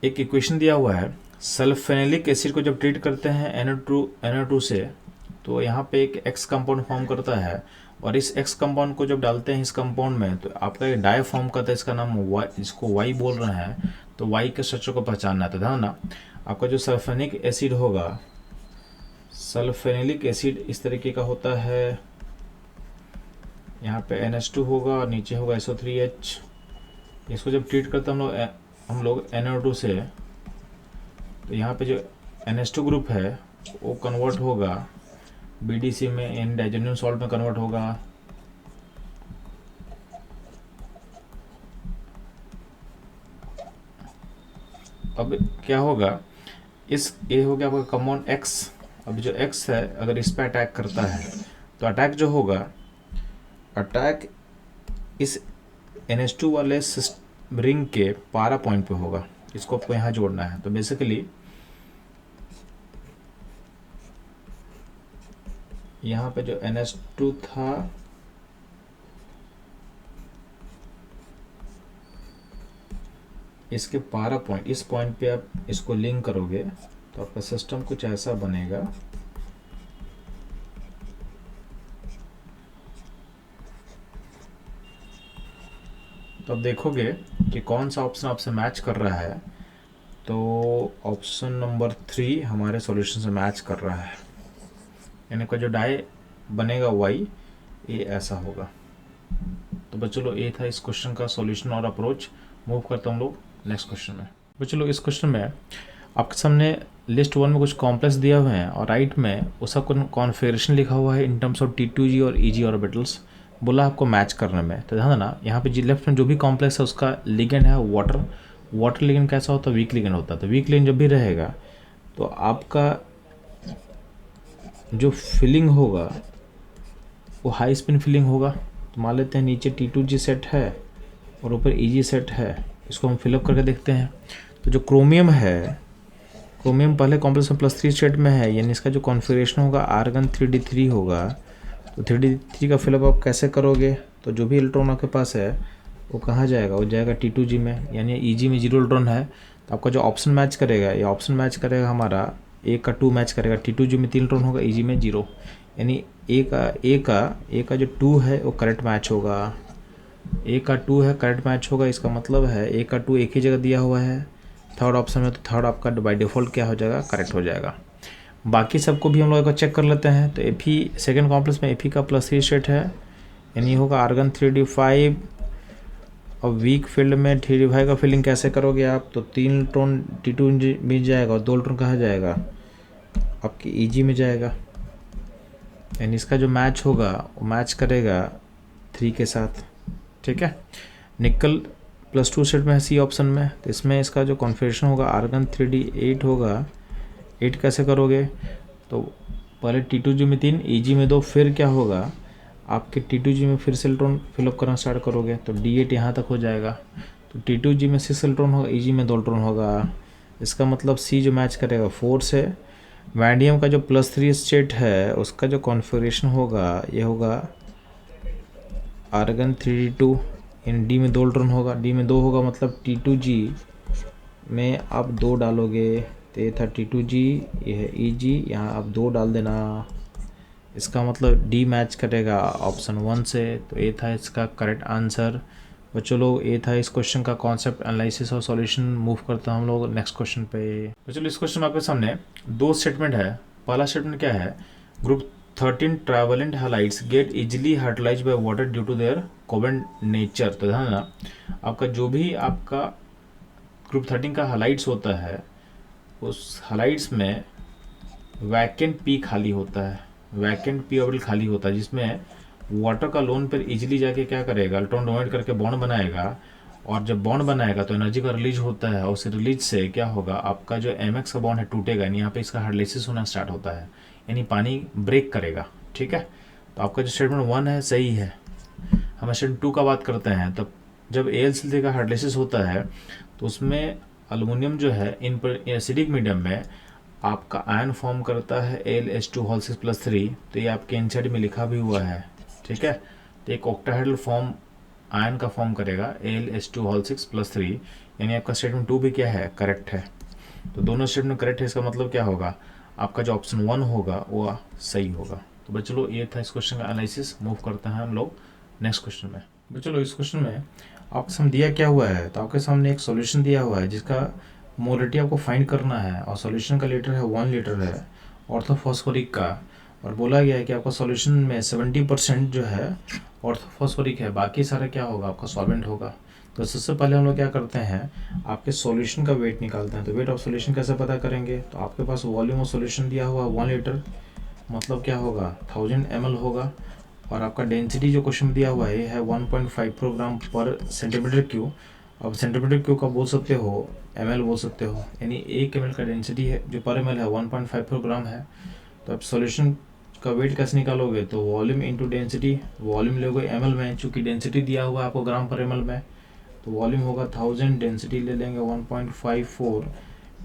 एक इक्वेशन दिया हुआ है सल्फेनिलिक एसिड को जब ट्रीट करते हैं NO2 से, तो यहाँ पे एक X कंपाउंड फॉर्म करता है, और इस X कंपाउंड को जब डालते हैं इस कंपाउंड में तो आपका एक डाई फॉर्म करता है, इसका नाम Y, जिसको Y बोल रहे हैं। तो Y के स्ट्रक्चर को पहचानना था, ध्यान ना। आपका जो सल्फेनिक एसिड होगा, सल्फेनिलिक एसिड इस तरीके का होता है। यहाँ पे NH2 होगा और नीचे होगा SO3H। इसको जब ट्रीट करते हैं हम लोग NO2 से, तो यहाँ पे जो NH2 ग्रुप है वो कन्वर्ट होगा BDC में, इन डाइजेनियम सॉल्ट में कन्वर्ट होगा। अब क्या होगा, ये हो गया आपका कंपाउंड X। अब जो X है अगर इस पर अटैक करता है तो अटैक जो होगा, अटैक इस NH2 वाले रिंग के पारा पॉइंट पे होगा। इसको आपको यहाँ जोड़ना है। तो बेसिकली यहाँ पे जो NH2 था, इसके पारा पॉइंट, इस पॉइंट पे आप इसको लिंक करोगे तो आपका सिस्टम कुछ ऐसा बनेगा। तो अब देखोगे कि कौन सा ऑप्शन आपसे मैच कर रहा है। तो ऑप्शन नंबर 3 हमारे सॉल्यूशन से मैच कर रहा है, यानी कि जो डाई बनेगा Y, ये ऐसा होगा। तो बच्चों लोग ये था इस क्वेश्चन का सॉल्यूशन और अप्रोच। मूव करता हूँ लोग नेक्स्ट क्वेश्चन में। बच्चों लोग इस क्वेश्चन में आपके सामने लिस्ट 1 में कुछ कॉम्प्लेक्स दिया हुआ है और राइट में उसका कॉन्फ़िगरेशन लिखा हुआ है इन टर्म्स ऑफ T2G और EG ऑर्बिटल्स। बोला आपको मैच करने में। तो ध्यान देना, यहाँ पे लेफ्ट में जो भी कॉम्प्लेक्स है उसका लिगेंड है वाटर लिगेंड कैसा होता है, वीक लिगेंड होता है। तो वीक लिगेंड जब भी रहेगा तो आपका जो फिलिंग होगा वो हाई स्पिन फिलिंग होगा। तो मान लेते हैं नीचे T2G सेट है और ऊपर EG सेट है। इसको हम फिलअप करके देखते हैं। तो जो क्रोमियम है, क्रोमियम पहले कॉम्प्लेक्स में +3 स्टेट में है, यानी इसका जो कॉन्फ़िगरेशन होगा आर्गन 3D3 होगा। तो 3D3 का फिलअप आप कैसे करोगे, तो जो भी इलेक्ट्रॉन आपके पास है वो कहाँ जाएगा, वो जाएगा T2G में, यानी EG में 0 इलेक्ट्रॉन है। तो आपका जो ऑप्शन मैच करेगा, ये ऑप्शन मैच करेगा हमारा A का 2 मैच करेगा। T2G में 3 इलेक्ट्रॉन होगा, EG में 0, यानी A का जो 2 है वो करेक्ट मैच होगा। A का 2 है करेक्ट मैच होगा। इसका मतलब है A का 2 एक ही जगह दिया हुआ है थर्ड ऑप्शन में, तो थर्ड आपका बाय डिफ़ॉल्ट क्या हो जाएगा, करेक्ट हो जाएगा। बाकी सबको भी हम लोग एक बार चेक कर लेते हैं। तो Fe सेकेंड कॉम्प्लेक्स में Fe का +3 स्टेट है, यानी होगा आर्गन 3D5। और वीक फील्ड में 3D5 का फिलिंग कैसे करोगे आप, तो 3 इलेक्ट्रॉन T2 में जाएगा और 2 इलेक्ट्रॉन कहाँ जाएगा, आपकी EG में जाएगा। यानी इसका जो मैच होगा वो मैच करेगा 3 के साथ, ठीक है। निकल +2 स्टेट में है C ऑप्शन में। तो इसमें इसका जो कॉन्फ़िगरेशन होगा आर्गन 3D8 होगा। 8 कैसे करोगे, तो पहले T2G में 3, EG में 2, फिर क्या होगा आपके T2G में फिर से इलेक्ट्रॉन फिलअप करना स्टार्ट करोगे तो D8 यहाँ तक हो जाएगा। तो T2G में 6 इलेक्ट्रॉन होगा, EG में 2 इलेक्ट्रॉन होगा। इसका मतलब C जो मैच करेगा 4 से। वैंडियम का जो +3 स्टेट है उसका जो कॉन्फ़िगरेशन होगा ये होगा आर्गन 3D2, इन D में 2 इलेक्ट्रॉन होगा, D में 2 होगा, मतलब T2G में आप 2 डालोगे। तो ये था T2G, ये है EG, यहाँ आप 2 डाल देना। इसका मतलब D मैच करेगा ऑप्शन 1 से। तो ये था इसका करेक्ट आंसर। बच्चों लोग ये था इस क्वेश्चन का कॉन्सेप्ट एनालिसिस और सॉल्यूशन। मूव करता हम लोग नेक्स्ट क्वेश्चन पे। बच्चों इस क्वेश्चन में आपके सामने 2 स्टेटमेंट है। पहला स्टेटमेंट क्या है, group 13 trivalent halides get easily hydrolysed by water due to their covalent nature. तो ध्यान देना, आपका जो भी आपका ग्रुप 13 का हैलाइड्स होता है उस हैलाइड्स में वैकेंट पी खाली होता है, वैकेंट पी ऑर्बिटल खाली होता है, जिसमें वाटर का लोन पर इजीली जाके क्या करेगा, इलेक्ट्रॉन डोनेट करके बॉन्ड बनाएगा। और जब बॉन्ड बनाएगा तो एनर्जी का रिलीज होता है, और उस रिलीज से क्या होगा, आपका जो MX का बॉन्ड है टूटेगा, यानी यहाँ पे इसका हाइड्रोलाइसिस होना स्टार्ट होता है, यानी पानी ब्रेक करेगा, ठीक है। तो आपका जो स्टेटमेंट 1 है सही है। हम स्टेटमेंट 2 का बात करते हैं। तब जब AlCl3 का हाइड्रोलाइसिस होता है तो उसमें एल्युमिनियम जो है इन पर एसिडिक मीडियम में आपका आयन फॉर्म करता है Al2O6+3। तो ये आपके NCERT में लिखा भी हुआ है, ठीक है। तो एक ऑक्टाहेड्रल फॉर्म आयन का फॉर्म करेगा Al2O6+3, यानी आपका स्टेटमेंट 2 भी क्या है, करेक्ट है। तो दोनों स्टेटमेंट करेक्ट है, इसका मतलब क्या होगा, आपका जो ऑप्शन 1 होगा वो सही होगा। तो बस चलो ये था इस क्वेश्चन का एनालिसिस। मूव करते हैं हम लोग नेक्स्ट क्वेश्चन में। बस चलो इस क्वेश्चन में आपके सामने दिया क्या हुआ है, तो आपके सामने एक सॉल्यूशन दिया हुआ है जिसका मोलिटी आपको फाइंड करना है, और सॉल्यूशन का लीटर है 1 लीटर है ऑर्थोफॉस्फोरिक का, और बोला गया है कि आपका सॉल्यूशन में 70% जो है ऑर्थोफॉस्फोरिक है, बाकी सारा क्या होगा, आपका सॉल्वेंट होगा। तो सबसे पहले हम लोग क्या करते हैं, आपके सॉल्यूशन का वेट निकालते हैं। तो वेट ऑफ सॉल्यूशन कैसे पता करेंगे, तो आपके पास वॉल्यूम ऑफ सॉल्यूशन दिया हुआ 1 लीटर, मतलब क्या होगा 1000 ml होगा, और आपका डेंसिटी जो क्वेश्चन दिया हुआ है 1.54 ग्राम पर सेंटीमीटर क्यूब। अब सेंटीमीटर क्यूब का बोल सकते हो ml बोल सकते हो, यानी 1 ml का डेंसिटी है जो पर ml है 1.54 ग्राम है। तो अब सॉल्यूशन का वेट कैसे निकालोगे, तो वॉल्यूम इंटू डेंसिटी, वॉल्यूम लोगे ml में, चूँकि डेंसिटी दिया हुआ है आपको ग्राम पर ml में, तो वॉल्यूम होगा 1000, डेंसिटी ले लेंगे 1.54,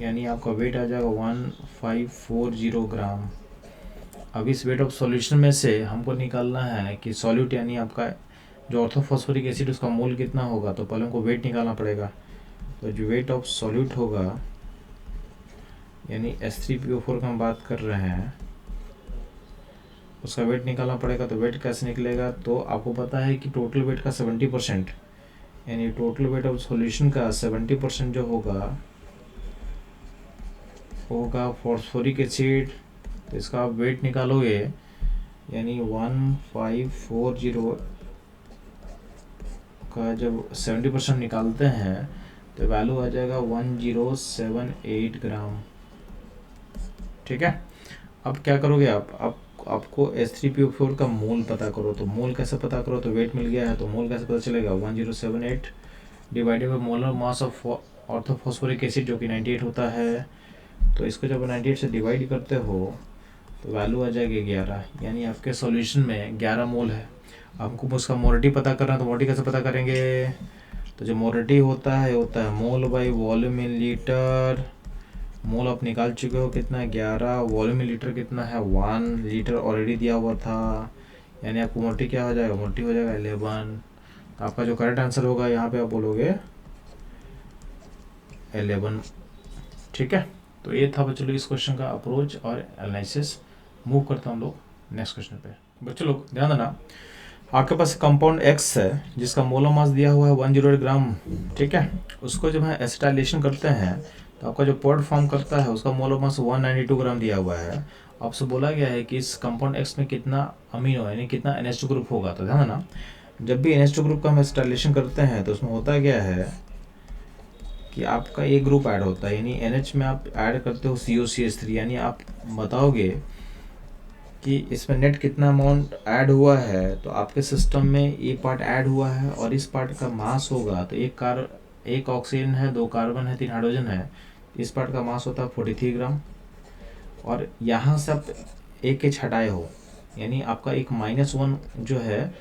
यानी आपका वेट आ जाएगा 1540 ग्राम। अब इस वेट ऑफ सॉल्यूशन में से हमको निकालना है कि सॉल्यूट यानी आपका जो ऑर्थोफॉस्फोरिक एसिड उसका मोल कितना होगा, तो पहले हमको वेट निकालना पड़ेगा। तो जो वेट ऑफ सॉल्यूट होगा यानी H3PO4 का हम बात कर रहे हैं, उसका वेट निकालना पड़ेगा। तो वेट कैसे निकलेगा, तो आपको पता है कि टोटल वेट का 70%, यानी टोटल वेट ऑफ सॉल्यूशन का 70% जो होगा फॉस्फोरिक एसिड। तो इसका आप वेट निकालोगे यानी 1540 का जब 70% निकालते हैं तो वैल्यू आ जाएगा 1078 ग्राम। ठीक है, अब क्या करोगे आप आपको H3PO4 का मोल पता करो। तो मोल कैसे पता करो, तो वेट मिल गया है तो मोल कैसे पता चलेगा, 1078 divided by molar mass of orthophosphoric acid जो कि 98 होता है। तो इसको जब 98 से डिवाइड करते हो तो वैल्यू आ जाएगी 11, यानी आपके सॉल्यूशन में 11 मोल है। हमको उसका मोलिटी पता करना है, तो मोलिटी कैसे पता करेंगे, तो जो मोलिटी होता है मोल बाई वॉल्यूम इन लीटर। मोल आप निकाल चुके हो कितना है 11, वॉल्यूम इन लीटर कितना है 1 लीटर ऑलरेडी दिया हुआ था, यानी आपको मोलिटी क्या हो जाएगा, मोलिटी हो जाएगा 11। तो आपका जो करेक्ट आंसर होगा यहाँ पे आप बोलोगे 11। ठीक है, तो ये था बच्चों इस क्वेश्चन का अप्रोच और एनालिसिस। मूव करता हूँ हम लोग नेक्स्ट क्वेश्चन पे। बच्चों लोग ध्यान देना, आपके पास कंपाउंड X है जिसका मोलर मास दिया हुआ है 108 ग्राम। ठीक है, उसको जब हम एसिटाइलेशन करते हैं तो आपका जो पॉड फॉर्म करता है उसका मोलर मास 192 ग्राम दिया हुआ है। आपसे बोला गया है कि इस कंपाउंड X में कितना अमीनो यानी कितना NH2 ग्रुप होगा। तो ध्यान देना, जब भी NH2 ग्रुप का हम एसिटाइलेशन करते हैं तो उसमें होता क्या है कि आपका एक ग्रुप ऐड होता है, यानी NH में आप ऐड करते हो COCH3, यानी आप बताओगे कि इसमें नेट कितना अमाउंट ऐड हुआ है। तो आपके सिस्टम में ये पार्ट ऐड हुआ है और इस पार्ट का मास होगा, तो एक ऑक्सीजन है, 2 कार्बन है, 3 हाइड्रोजन है, इस पार्ट का मास होता है 43 ग्राम। और यहाँ से आप एक H हटाए हो, यानी आपका एक -1 जो है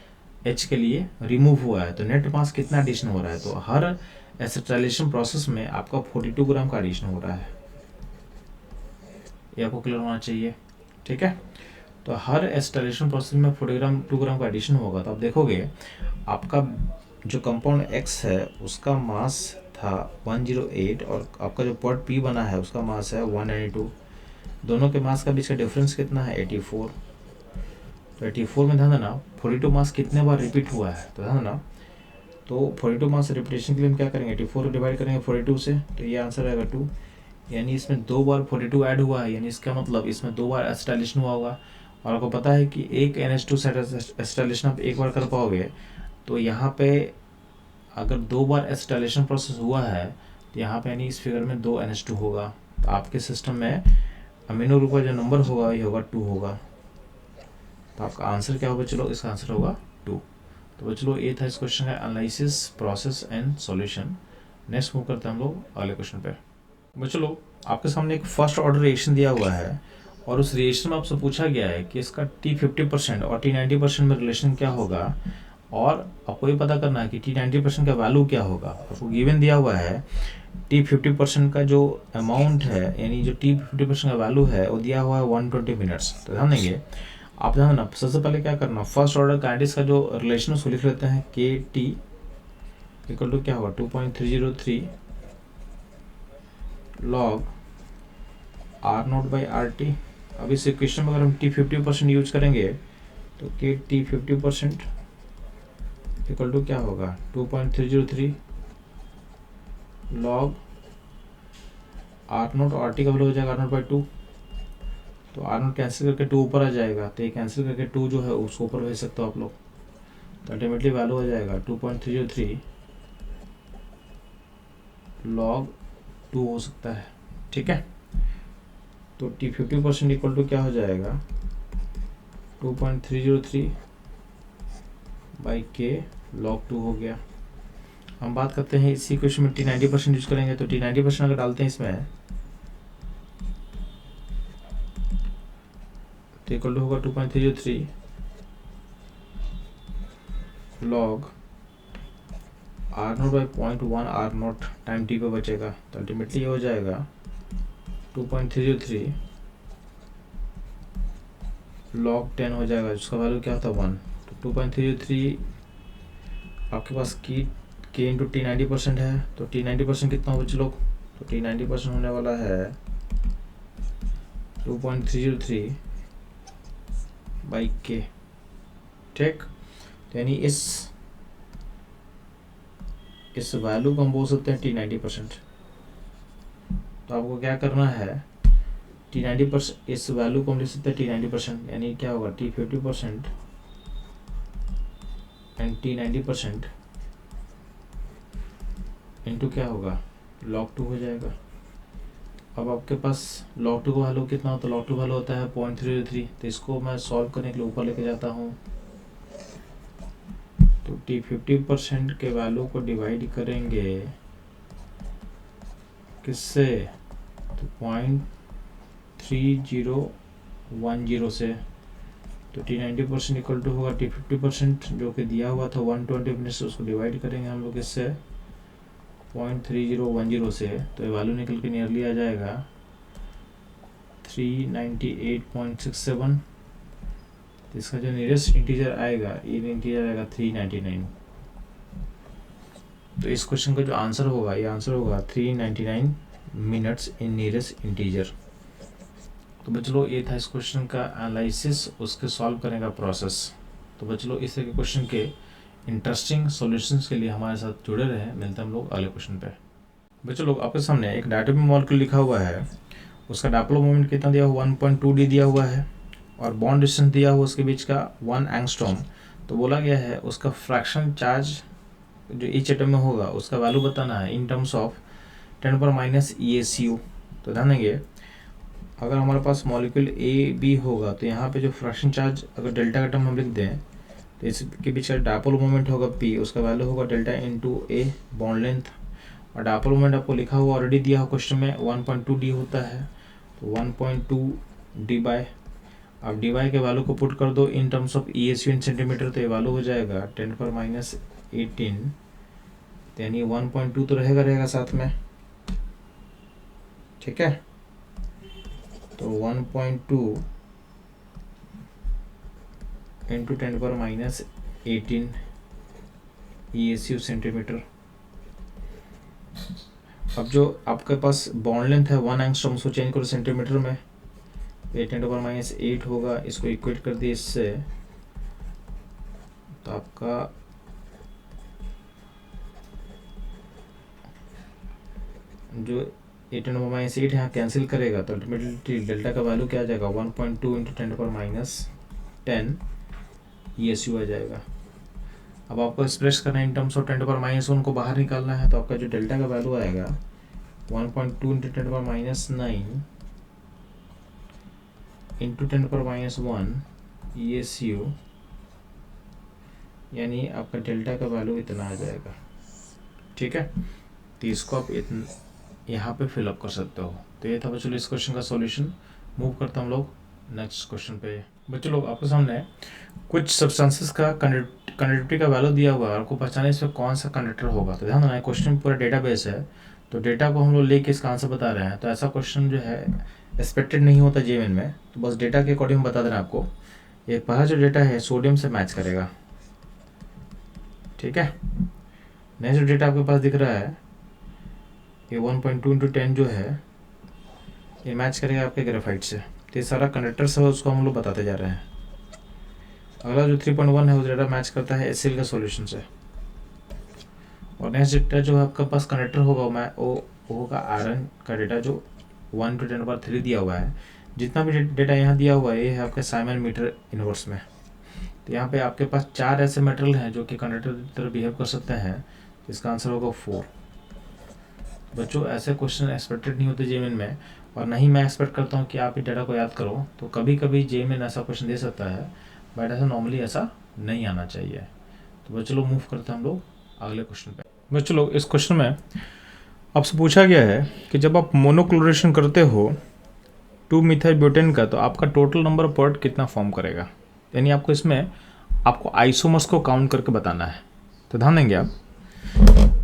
H के लिए रिमूव हुआ है, तो नेट मास कितना एडिशन हो रहा है, तो हर एसिटाइलेशन प्रोसेस में आपका 42 ग्राम का एडिशन हो रहा है। ये आपको क्लियर होना चाहिए। ठीक है, तो हर एसिटाइलेशन प्रोसेस में 2 ग्राम का एडिशन होगा। तो आप देखोगे आपका जो कंपाउंड X है उसका मास था 108 और आपका जो पॉड P बना है उसका मास है 192। दोनों के मास का बीच का डिफरेंस कितना है 84। तो 84 में ध्यान देना 42 मास कितने बार रिपीट हुआ है, तो ध्यान देना, तो 42 मास रिपीटेशन के लिए हम क्या करेंगे 84 को डिवाइड करेंगे 42 से, तो ये आंसर आएगा 2, यानी इसमें 2 बार 42 ऐड हुआ है, यानी इसका मतलब इसमें 2 बार एसिटाइलेशन हुआ होगा। और आपको पता है कि एक NH2 एसिटाइलेशन आप एक बार कर पाओगे, तो यहाँ पे अगर 2 बार एसिटाइलेशन प्रोसेस हुआ है तो यहाँ पे यानी इस फिगर में 2 NH2 होगा। तो आपके सिस्टम में अमीनो ग्रुप का जो नंबर होगा ये होगा 2 होगा। तो आपका आंसर क्या होगा, चलो इसका आंसर होगा 2। तो चलो ये था इस क्वेश्चन का analysis, process and solution. Next move करते हैं हम लोग अगले क्वेश्चन पे। बच्चों आपके सामने एक फर्स्ट ऑर्डर रिएक्शन दिया हुआ है और उस रिएक्शन में आपसे पूछा गया है कि इसका T50% और T90% में रिलेशन क्या होगा, और आपको ये पता करना है कि T90% का वैल्यू क्या होगा। आपको गिवन दिया हुआ है T50% का जो अमाउंट है, यानी जो T50% का वैल्यू है वो दिया हुआ है 120 मिनट्स। तो ध्यान देंगे आप, ध्यान देना सबसे पहले क्या करना, फर्स्ट ऑर्डर काइनेटिक्स का जो रिलेशन उसको लिख लेते हैं KT इक्वल टू क्या होगा 2.303 log R naught by R T. अब इस इक्वेशन में अगर हम टी 50% यूज करेंगे तो के टी 50% इक्वल टू क्या होगा 2.303 log R note, R T का वैल्यू हो जाएगा आर नोट बाई 2। तो आर नोट कैंसिल करके 2 ऊपर आ जाएगा, तो ये कैंसिल करके 2 जो है उसको ऊपर भेज सकते हो आप लोग। तो अल्टीमेटली वैल्यू हो जाएगा 2.303 लॉग 2 हो सकता है। ठीक है, तो टी 50% इक्वल टू क्या हो जाएगा 2.303 बाई के लॉग 2 हो गया। हम बात करते हैं इसी क्वेश्चन में टी 90% यूज करेंगे, तो टी 90% अगर डालते हैं इसमें तो इक्वल टू होगा 2.303 log R naught by 0.1 R naught time t पे बचेगा। तो अल्टीमेटली ये हो जाएगा 2.303 लॉग 10 हो जाएगा, जिसका वैल्यू क्या होता है 1। तो 2.303 आपके पास की के इंटू टी 90% है, तो टी 90% कितना हो बच्चे लोग, तो टी 90% होने वाला है 2.303 बाई के। ठीक, तो यानी इस वैल्यू को हम बोल सकते हैं टी 90%। तो आपको क्या करना है, टी 90% इस वैल्यू को हम लिख सकते हैं टी 90%, यानी क्या होगा टी 50% एंड टी 90% इंटू क्या होगा लॉग 2 हो जाएगा। अब आपके पास लॉग 2 का वैल्यू कितना होता है, लॉग 2 वैल्यू होता है 0.303। तो इसको मैं सॉल्व करने के लिए ऊपर लेके जाता हूँ, तो टी 50% के वैल्यू को डिवाइड करेंगे किससे, तो 0.3010 से। तो टी 90% इक्वल टू होगा टी 50% जो कि दिया हुआ था 120 मिनट से, उसको डिवाइड करेंगे हम लोग इससे 0.3010 से। तो ये वैल्यू निकल के नियरली आ जाएगा 398.67। तो इसका जो नियरेस्ट इंटीजर आएगा ये इंटीजर आएगा 399। तो इस क्वेश्चन का जो आंसर होगा, ये आंसर होगा 399 मिनट्स इन नियरेस्ट इंटीजर। तो बच्चों ये था इस क्वेश्चन का एनालिसिस, उसके सॉल्व करने का प्रोसेस। तो बच्चों इस तरह के क्वेश्चन के इंटरेस्टिंग सॉल्यूशंस के लिए हमारे साथ जुड़े रहे। मिलते हैं हम लोग अगले क्वेश्चन पे। बच्चों लोग आपके सामने एक डायटोमिक मॉलिक्यूल लिखा हुआ है, उसका डायपोल मोमेंट कितना दिया हुआ 1.2d दिया हुआ है, और बॉन्ड डिस्टेंस दिया हुआ उसके बीच का 1 एंगस्ट्रॉम। तो बोला गया है उसका फ्रैक्शन चार्ज जो ईच एटम में होगा उसका वैल्यू बताना है इन टर्म्स ऑफ 10 ESU। तो ध्यान देंगे, अगर हमारे पास मॉलिक्यूल ए बी होगा तो यहाँ पे जो फ्रैक्शन चार्ज अगर डेल्टा का टर्म हम लिख दें तो इसके बीच का डायपोल मोमेंट होगा पी, उसका वैल्यू होगा delta into a bond length. और डायपोल मोमेंट आपको लिखा हुआ ऑलरेडी दिया हुआ क्वेश्चन में 1.2d होता है, तो 1.2d बाय, अब डी वाई के वैल्यू को पुट कर दो in terms of ESU in centimetre. तो ये वैल्यू हो जाएगा 10⁻18, यानी 1.2 तो रहेगा साथ में। ठीक है, तो 1.2 इंटू 10⁻18 ESU सेंटीमीटर। अब जो आपके पास बॉन्ड लेंथ है 1 एंगस्ट्रॉम, उसको चेंज करो सेंटीमीटर में, 10⁻8 होगा। इसको इक्वेट कर दिए इससे, तो आपका जो 10⁻8 यहाँ कैंसिल करेगा तो अल्टीमेटली डेल्टा का वैल्यू क्या आ जाएगा 1.2 इंटू 10⁻10 ESU आ जाएगा। अब आपको एक्सप्रेस करना है इन टर्म्स ऑफ 10⁻1 को बाहर निकालना है, तो आपका जो डेल्टा का वैल्यू आएगा 1.2 इंटू 10⁻9 इंटू 10⁻1 ESU, यानी आपका डेल्टा का वैल्यू इतना आ जाएगा। ठीक है, तो इसको आप यहाँ पे फिलअप कर सकते हो। तो ये था बच्चों इस क्वेश्चन का सॉल्यूशन। मूव करते हम लोग नेक्स्ट क्वेश्चन पे। बच्चों लोग आपके सामने कुछ सब्सटेंसेस का कंडक्टिविटी का वैल्यू दिया हुआ है, आपको पहचाने इसमें कौन सा कंडक्टर होगा। तो ध्यान देना, क्वेश्चन पूरा डेटाबेस है, तो डेटा को हम लोग लेके इसका आंसर बता रहे हैं। तो ऐसा क्वेश्चन जो है एक्सपेक्टेड नहीं होता जेएमएन में, तो बस डेटा के अकॉर्डिंग बता देना आपको। ये पहला जो डेटा है सोडियम से मैच करेगा। ठीक है, नेक्स्ट जो डेटा आपके पास दिख रहा है ये 1.2 इंटू 10 जो है ये मैच करेगा आपके ग्रेफाइट से। तो ये सारा कंडक्टर्स है उसको हम लोग बताते जा रहे हैं। अगला जो 3.1 है वो डाटा मैच करता है HCl के सॉल्यूशन से। और नेक्स्ट डेटा जो आपका पास कंडक्टर होगा वो होगा आयरन का डेटा जो 1 × 10³ दिया हुआ है। जितना भी डेटा यहाँ दिया हुआ है ये है आपके साइमन मीटर इनवर्स में। तो यहाँ पे आपके पास 4 ऐसे मेटल हैं जो कि कंडक्टर की तरह बिहेव कर सकते हैं। इसका आंसर होगा 4। बच्चों ऐसे क्वेश्चन एक्सपेक्टेड नहीं होते जेईई में, और नहीं मैं एक्सपेक्ट करता हूँ कि आप इस डेटा को याद करो। तो कभी कभी जेईई ऐसा क्वेश्चन दे सकता है, बट ऐसा नॉर्मली ऐसा नहीं आना चाहिए। तो बच्चों लोग मूव करते हैं हम लोग अगले क्वेश्चन पे। बच्चों लोग इस क्वेश्चन में आपसे पूछा गया है कि जब आप मोनोक्लोरेशन करते हो 2-methyl-butane का, तो आपका टोटल नंबर ऑफ प्रोडक्ट कितना फॉर्म करेगा। यानी आपको इसमें आपको आइसोमर्स को काउंट करके बताना है। तो ध्यान देंगे आप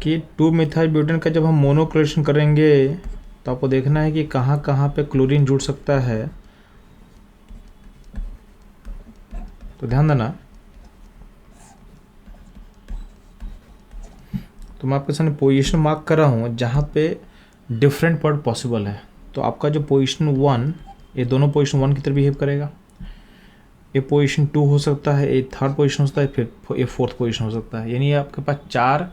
कि 2-methyl-butane का जब हम मोनोक्लोरेशन करेंगे तो आपको देखना है कि कहाँ कहाँ पे क्लोरीन जुड़ सकता है। तो ध्यान देना, तो मैं आपके सामने पोजीशन मार्क कर रहा हूँ जहाँ पे डिफरेंट पॉइंट पॉसिबल है। तो आपका जो पोजीशन 1, ये दोनों पोजीशन 1 की तरह बिहेव करेगा। ये पोजीशन 2 हो सकता है, ये थर्ड पोजीशन हो सकता है, फिर ये फोर्थ पोजीशन हो सकता है। यानी आपके पास 4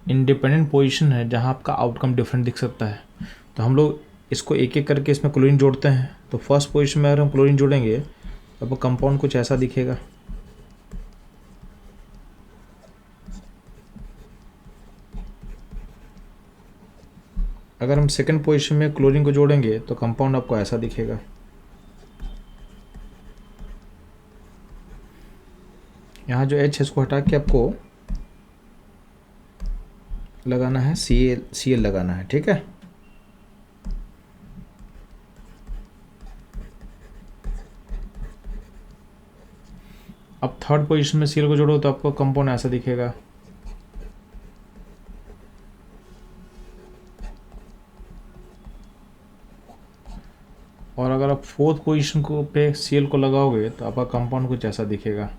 इंडिपेंडेंट पोजीशन है जहाँ आपका आउटकम डिफरेंट दिख सकता है। तो हम लोग इसको एक एक करके इसमें क्लोरीन जोड़ते हैं। तो फर्स्ट पोजीशन में अगर हम क्लोरीन जोड़ेंगे तो आपको कंपाउंड कुछ ऐसा दिखेगा। अगर हम सेकंड पोजीशन में क्लोरीन को जोड़ेंगे तो कंपाउंड आपको ऐसा दिखेगा। यहाँ जो H है इसको हटा के आपको लगाना है Cl लगाना है, ठीक है। अब थर्ड पोजीशन में Cl को जोड़ो तो आपको कंपाउंड ऐसा दिखेगा। और अगर आप फोर्थ पोजीशन को पे Cl को लगाओगे तो आपका कंपाउंड कुछ ऐसा दिखेगा।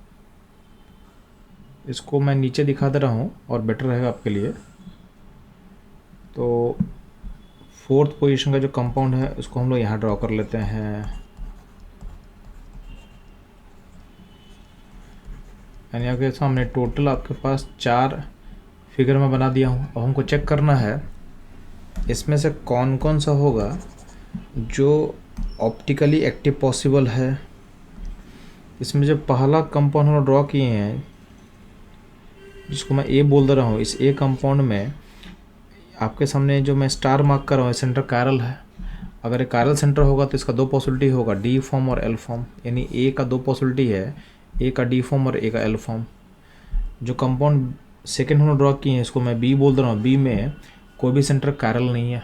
इसको मैं नीचे दिखा दे रहा हूँ और बेटर रहेगा आपके लिए। तो फोर्थ पोजीशन का जो कंपाउंड है उसको हम लोग यहाँ ड्रॉ कर लेते हैं। यानी आपके सामने टोटल आपके पास 4 फिगर में बना दिया हूँ। अब हमको चेक करना है इसमें से कौन कौन सा होगा जो ऑप्टिकली एक्टिव पॉसिबल है। इसमें जो पहला कंपाउंड हम ड्रॉ किए हैं जिसको मैं ए बोल दे रहा हूँ, इस ए कंपाउंड में आपके सामने जो मैं स्टार मार्क कर रहा हूँ सेंटर कायरल है। अगर ये कायरल सेंटर होगा तो इसका 2 पॉसिबिलिटी होगा, डी फॉर्म और एल फॉर्म। यानी ए का 2 पॉसिबिलिटी है, ए का डी फॉर्म और ए का एल फॉर्म। जो कंपाउंड सेकेंड हमने ड्रॉ किए हैं इसको मैं बी बोल दे रहा हूँ, बी में कोई भी सेंटर कायरल नहीं है,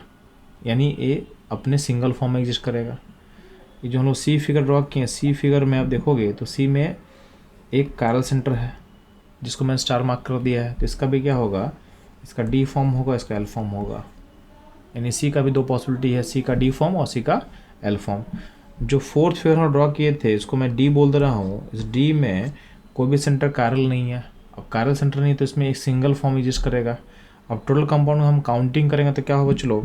यानी ए अपने सिंगल फॉर्म में एग्जिस्ट करेगा। ये जो हम लोग सी फिगर ड्रॉ किए हैं, सी फिगर में आप देखोगे तो सी में एक कायरल सेंटर है जिसको मैंने स्टार मार्क कर दिया है। तो इसका भी क्या होगा, इसका डी फॉर्म होगा, इसका एल फॉर्म होगा। यानी सी का भी 2 पॉसिबिलिटी है, सी का डी फॉर्म और सी का एल फॉर्म। जो फोर्थ फिगर हम ड्रॉ किए थे इसको मैं डी बोल दे रहा हूँ, इस डी में कोई भी सेंटर कायरल नहीं है। अब कायरल सेंटर नहीं तो इसमें एक सिंगल फॉर्म एग्जिस्ट करेगा। अब टोटल कंपाउंड में हम काउंटिंग करेंगे तो क्या होगा चलो,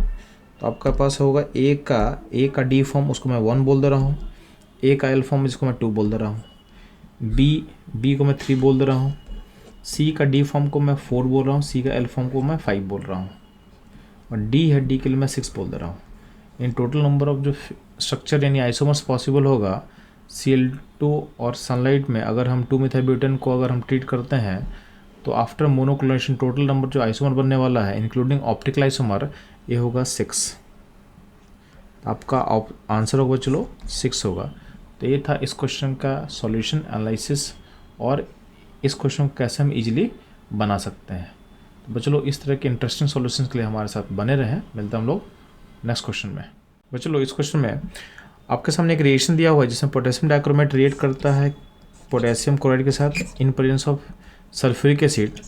तो आपका पास होगा ए का डी फॉर्म, उसको मैं 1 बोल दे रहा हूँ। ए का एल फॉर्म जिसको मैं 2 बोल दे रहा हूँ। बी को मैं 3 बोल दे रहा हूँ। सी का डी फॉर्म को मैं 4 बोल रहा हूँ, सी का एल फॉर्म को मैं 5 बोल रहा हूँ। और डी है, डी के लिए मैं 6 बोल दे रहा हूँ। इन टोटल नंबर ऑफ जो स्ट्रक्चर यानी आइसोमर्स पॉसिबल होगा Cl2 और सनलाइट में, अगर हम 2-methyl-butane को अगर हम ट्रीट करते हैं तो आफ्टर मोनोक्लोरेशन टोटल नंबर जो आइसोमर बनने वाला है इंक्लूडिंग ऑप्टिकल आइसोमर ये होगा 6। आपका आंसर होगा चलो 6 होगा। तो ये था इस क्वेश्चन का सॉल्यूशन एनालिसिस और इस क्वेश्चन को कैसे हम इजीली बना सकते हैं। तो बच्चों लोग इस तरह के इंटरेस्टिंग सॉल्यूशंस के लिए हमारे साथ बने रहें। मिलते हैं हम लोग नेक्स्ट क्वेश्चन में। बच्चों लोग इस क्वेश्चन में आपके सामने एक रिएक्शन दिया हुआ है जिसमें पोटेशियम डाइक्रोमेट रिएक्ट करता है पोटेशियम क्लोराइड के साथ in presence of sulphuric acid.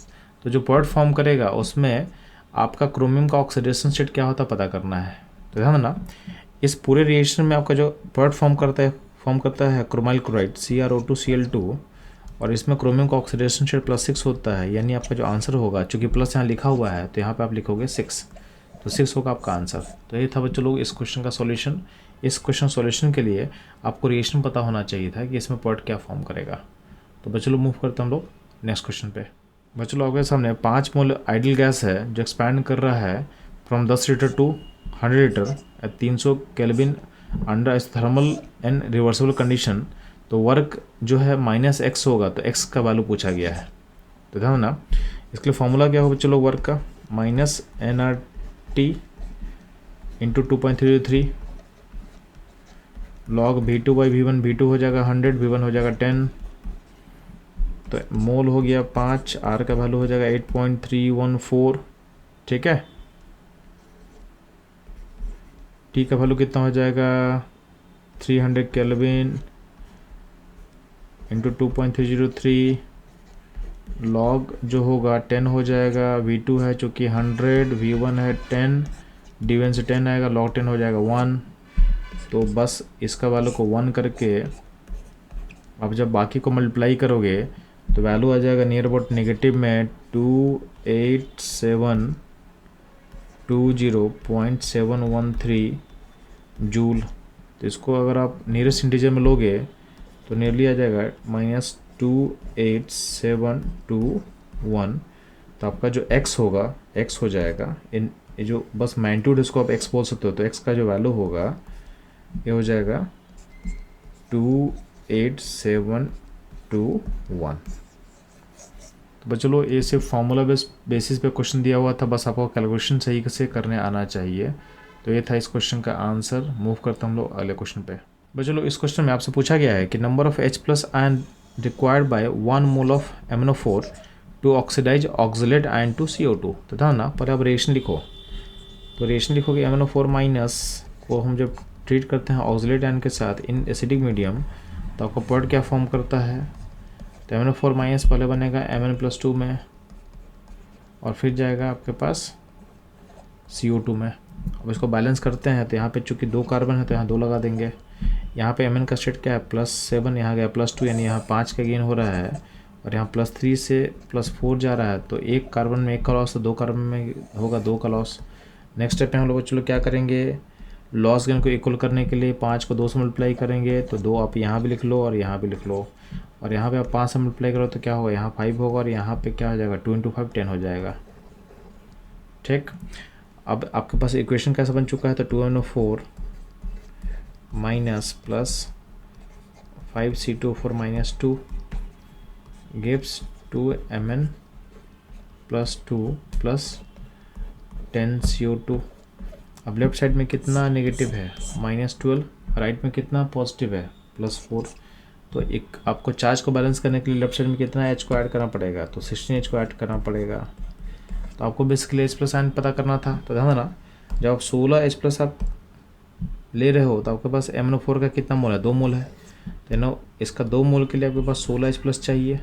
तो जो प्रोडक्ट फॉर्म करेगा उसमें आपका क्रोमियम का ऑक्सीडेशन स्टेट क्या होता है पता करना है। तो ध्यान देना, इस पूरे रिएक्शन में आपका जो प्रोडक्ट फॉर्म करता है क्रोमाइल क्लोराइड CrO2Cl2, और इसमें क्रोमियम का ऑक्सीडेशन स्टेट +6 होता है। यानी आपका जो आंसर होगा, चूँकि प्लस यहाँ लिखा हुआ है तो यहाँ पे आप लिखोगे 6, तो 6 होगा आपका आंसर। तो ये था बच्चों लोग इस क्वेश्चन का सॉल्यूशन। इस क्वेश्चन सॉल्यूशन के लिए आपको रिएक्शन पता होना चाहिए था कि इसमें प्रोडक्ट क्या फॉर्म करेगा। तो बच्चों लोग मूव करते हैं हम लोग नेक्स्ट क्वेश्चन पे। बच्चों लोग आपके सामने 5 मोल आइडियल गैस है जो एक्सपैंड कर रहा है from 10 litre to 100 litre at 300 kelvin under thermal and reversible condition. तो वर्क जो है -x होगा, तो x का वैल्यू पूछा गया है। तो ध्यान ना, इसके लिए फॉर्मूला क्या होगा चलो वर्क का, -nRT into 2.303 log V2 by V1, V2 हो जाएगा 100, V1 हो जाएगा 10, तो मोल हो गया 5, R का वैल्यू हो जाएगा 8.314, ठीक है। T का वैल्यू कितना हो जाएगा 300 केल्विन इंटू 2.303 लॉग जो होगा 10 हो जाएगा, V2 है चूँकि 100, V1 है 10, D1 से 10 आएगा, log 10 हो जाएगा 1। तो बस इसका वैल्यू को 1 करके अब जब बाकी को मल्टीप्लाई करोगे तो वैल्यू आ जाएगा नियर अबाउट नेगेटिव में 28720.713 जूल। तो इसको अगर आप नियरेस्ट इंटीजर में लोगे तो नियरली आ जाएगा -28721। तो आपका जो x होगा, x हो जाएगा इन ये जो बस मैग्नीट्यूड इसको आप x बोल सकते हो, तो x का जो वैल्यू होगा ये हो जाएगा 28721। तो बस चलो ये सिर्फ फार्मूला बेसिस पे क्वेश्चन दिया हुआ था, बस आपको कैलकुलेशन सही से करने आना चाहिए। तो ये था इस क्वेश्चन का आंसर। मूव करते हम लोग अगले क्वेश्चन पे। बस चलो इस क्वेश्चन में आपसे पूछा गया है कि number of H+ ion required by 1 mole of MnO4 to oxidise oxalate ion to CO2। तो था ना, पहले आप रिएक्शन लिखो। तो रिएक्शन लिखोगे MnO4 माइनस को हम जब ट्रीट करते हैं ऑक्सलेट आयन के साथ इन एसिडिक मीडियम, तो आपका प्रोडक्ट क्या फॉर्म करता है। तो MnO4 माइनस पहले बनेगा Mn+2 में और फिर जाएगा आपके पास CO2 में। अब इसको बैलेंस करते हैं तो यहाँ पे चूँकि 2 कार्बन है तो यहाँ 2 लगा देंगे। यहाँ पे Mn का स्टेट क्या है +7, यहाँ गया +2, यानी यहाँ 5 का गेन हो रहा है और यहाँ +3 से +4 जा रहा है। तो एक कार्बन में 1 का लॉस, तो 2 कार्बन में होगा 2 का लॉस। नेक्स्ट स्टेप में हम लोग चलो क्या करेंगे, लॉस गेन को इक्वल करने के लिए 5 को 2 से मल्टीप्लाई करेंगे, तो 2 आप यहाँ भी लिख लो और यहाँ भी लिख लो। और यहाँ पे आप 5 से मल्टीप्लाई करो तो क्या होगा, यहाँ 5 होगा और यहाँ पे क्या हो जाएगा 2 × 5 10 हो जाएगा, ठीक। अब आपके पास इक्वेशन कैसा बन चुका है, तो 2MnO4 minus plus 5C2O4 minus 2 gives 2Mn+2 plus 10CO2। अब लेफ्ट साइड में कितना नेगेटिव है -12, राइट में कितना पॉजिटिव है +4। तो एक आपको चार्ज को बैलेंस करने के लिए लेफ्ट साइड में कितना H को ऐड करना पड़ेगा, तो 16H को ऐड करना पड़ेगा। तो आपको बेसिकली H+ आयन पता करना था। तो ध्यान देना, जब आप 16 H+ आप ले रहे हो तो आपके पास MnO4 का कितना मोल है, 2 मोल है। तो इसका 2 मोल के लिए आपके पास 16 H+ चाहिए।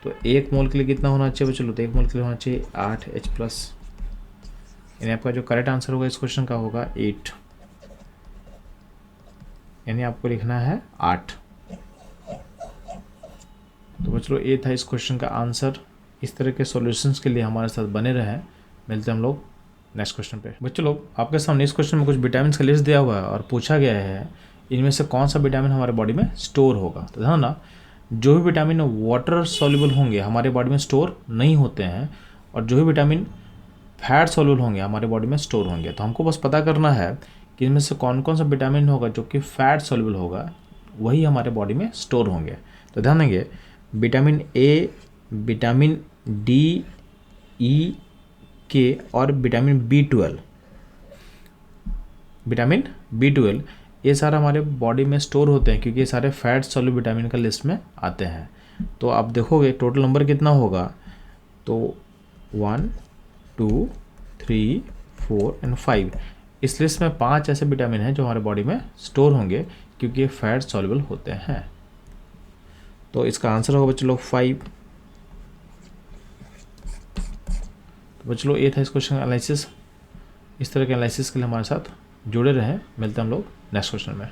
तो 1 मोल के लिए कितना होना चाहिए, चलो तो 1 मोल के लिए होना चाहिए 8 H+। यानी आपका जो करेक्ट आंसर होगा इस क्वेश्चन का होगा 8, यानी आपको लिखना है 8। तो चलो ये था इस क्वेश्चन का आंसर। इस तरह के सॉल्यूशंस के लिए हमारे साथ बने रहें। मिलते हैं हम लोग नेक्स्ट क्वेश्चन पे। बच्चों लोग आपके सामने इस क्वेश्चन में कुछ विटामिन का लिस्ट दिया हुआ है और पूछा गया है इनमें से कौन सा विटामिन हमारे बॉडी में स्टोर होगा। तो ध्यान ना, जो भी विटामिन वाटर सॉल्युबल होंगे हमारे बॉडी में स्टोर नहीं होते हैं, और जो भी विटामिन फैट सॉल्युबल होंगे हमारे बॉडी में स्टोर होंगे। तो हमको बस पता करना है कि इनमें से कौन कौन सा विटामिन होगा जो कि फैट सॉल्युबल होगा, वही हमारे बॉडी में स्टोर होंगे। तो ध्यान देंगे, विटामिन ए, विटामिन डी, ई, के और विटामिन B12 ये सारा हमारे बॉडी में स्टोर होते हैं क्योंकि ये सारे फैट सॉल्युबल विटामिन का लिस्ट में आते हैं। तो आप देखोगे टोटल नंबर कितना होगा, तो 1 2 3 4 एंड 5। इस लिस्ट में 5 ऐसे विटामिन हैं जो हमारे बॉडी में स्टोर होंगे क्योंकि ये फैट सॉल्युबल होते हैं। तो इसका आंसर होगा बच्चों लोग 5। तो बच्चों लोग ये था इस क्वेश्चन का एनालिसिस। इस तरह के एनालिसिस के लिए हमारे साथ जुड़े रहें। मिलते हैं हम लोग नेक्स्ट क्वेश्चन में।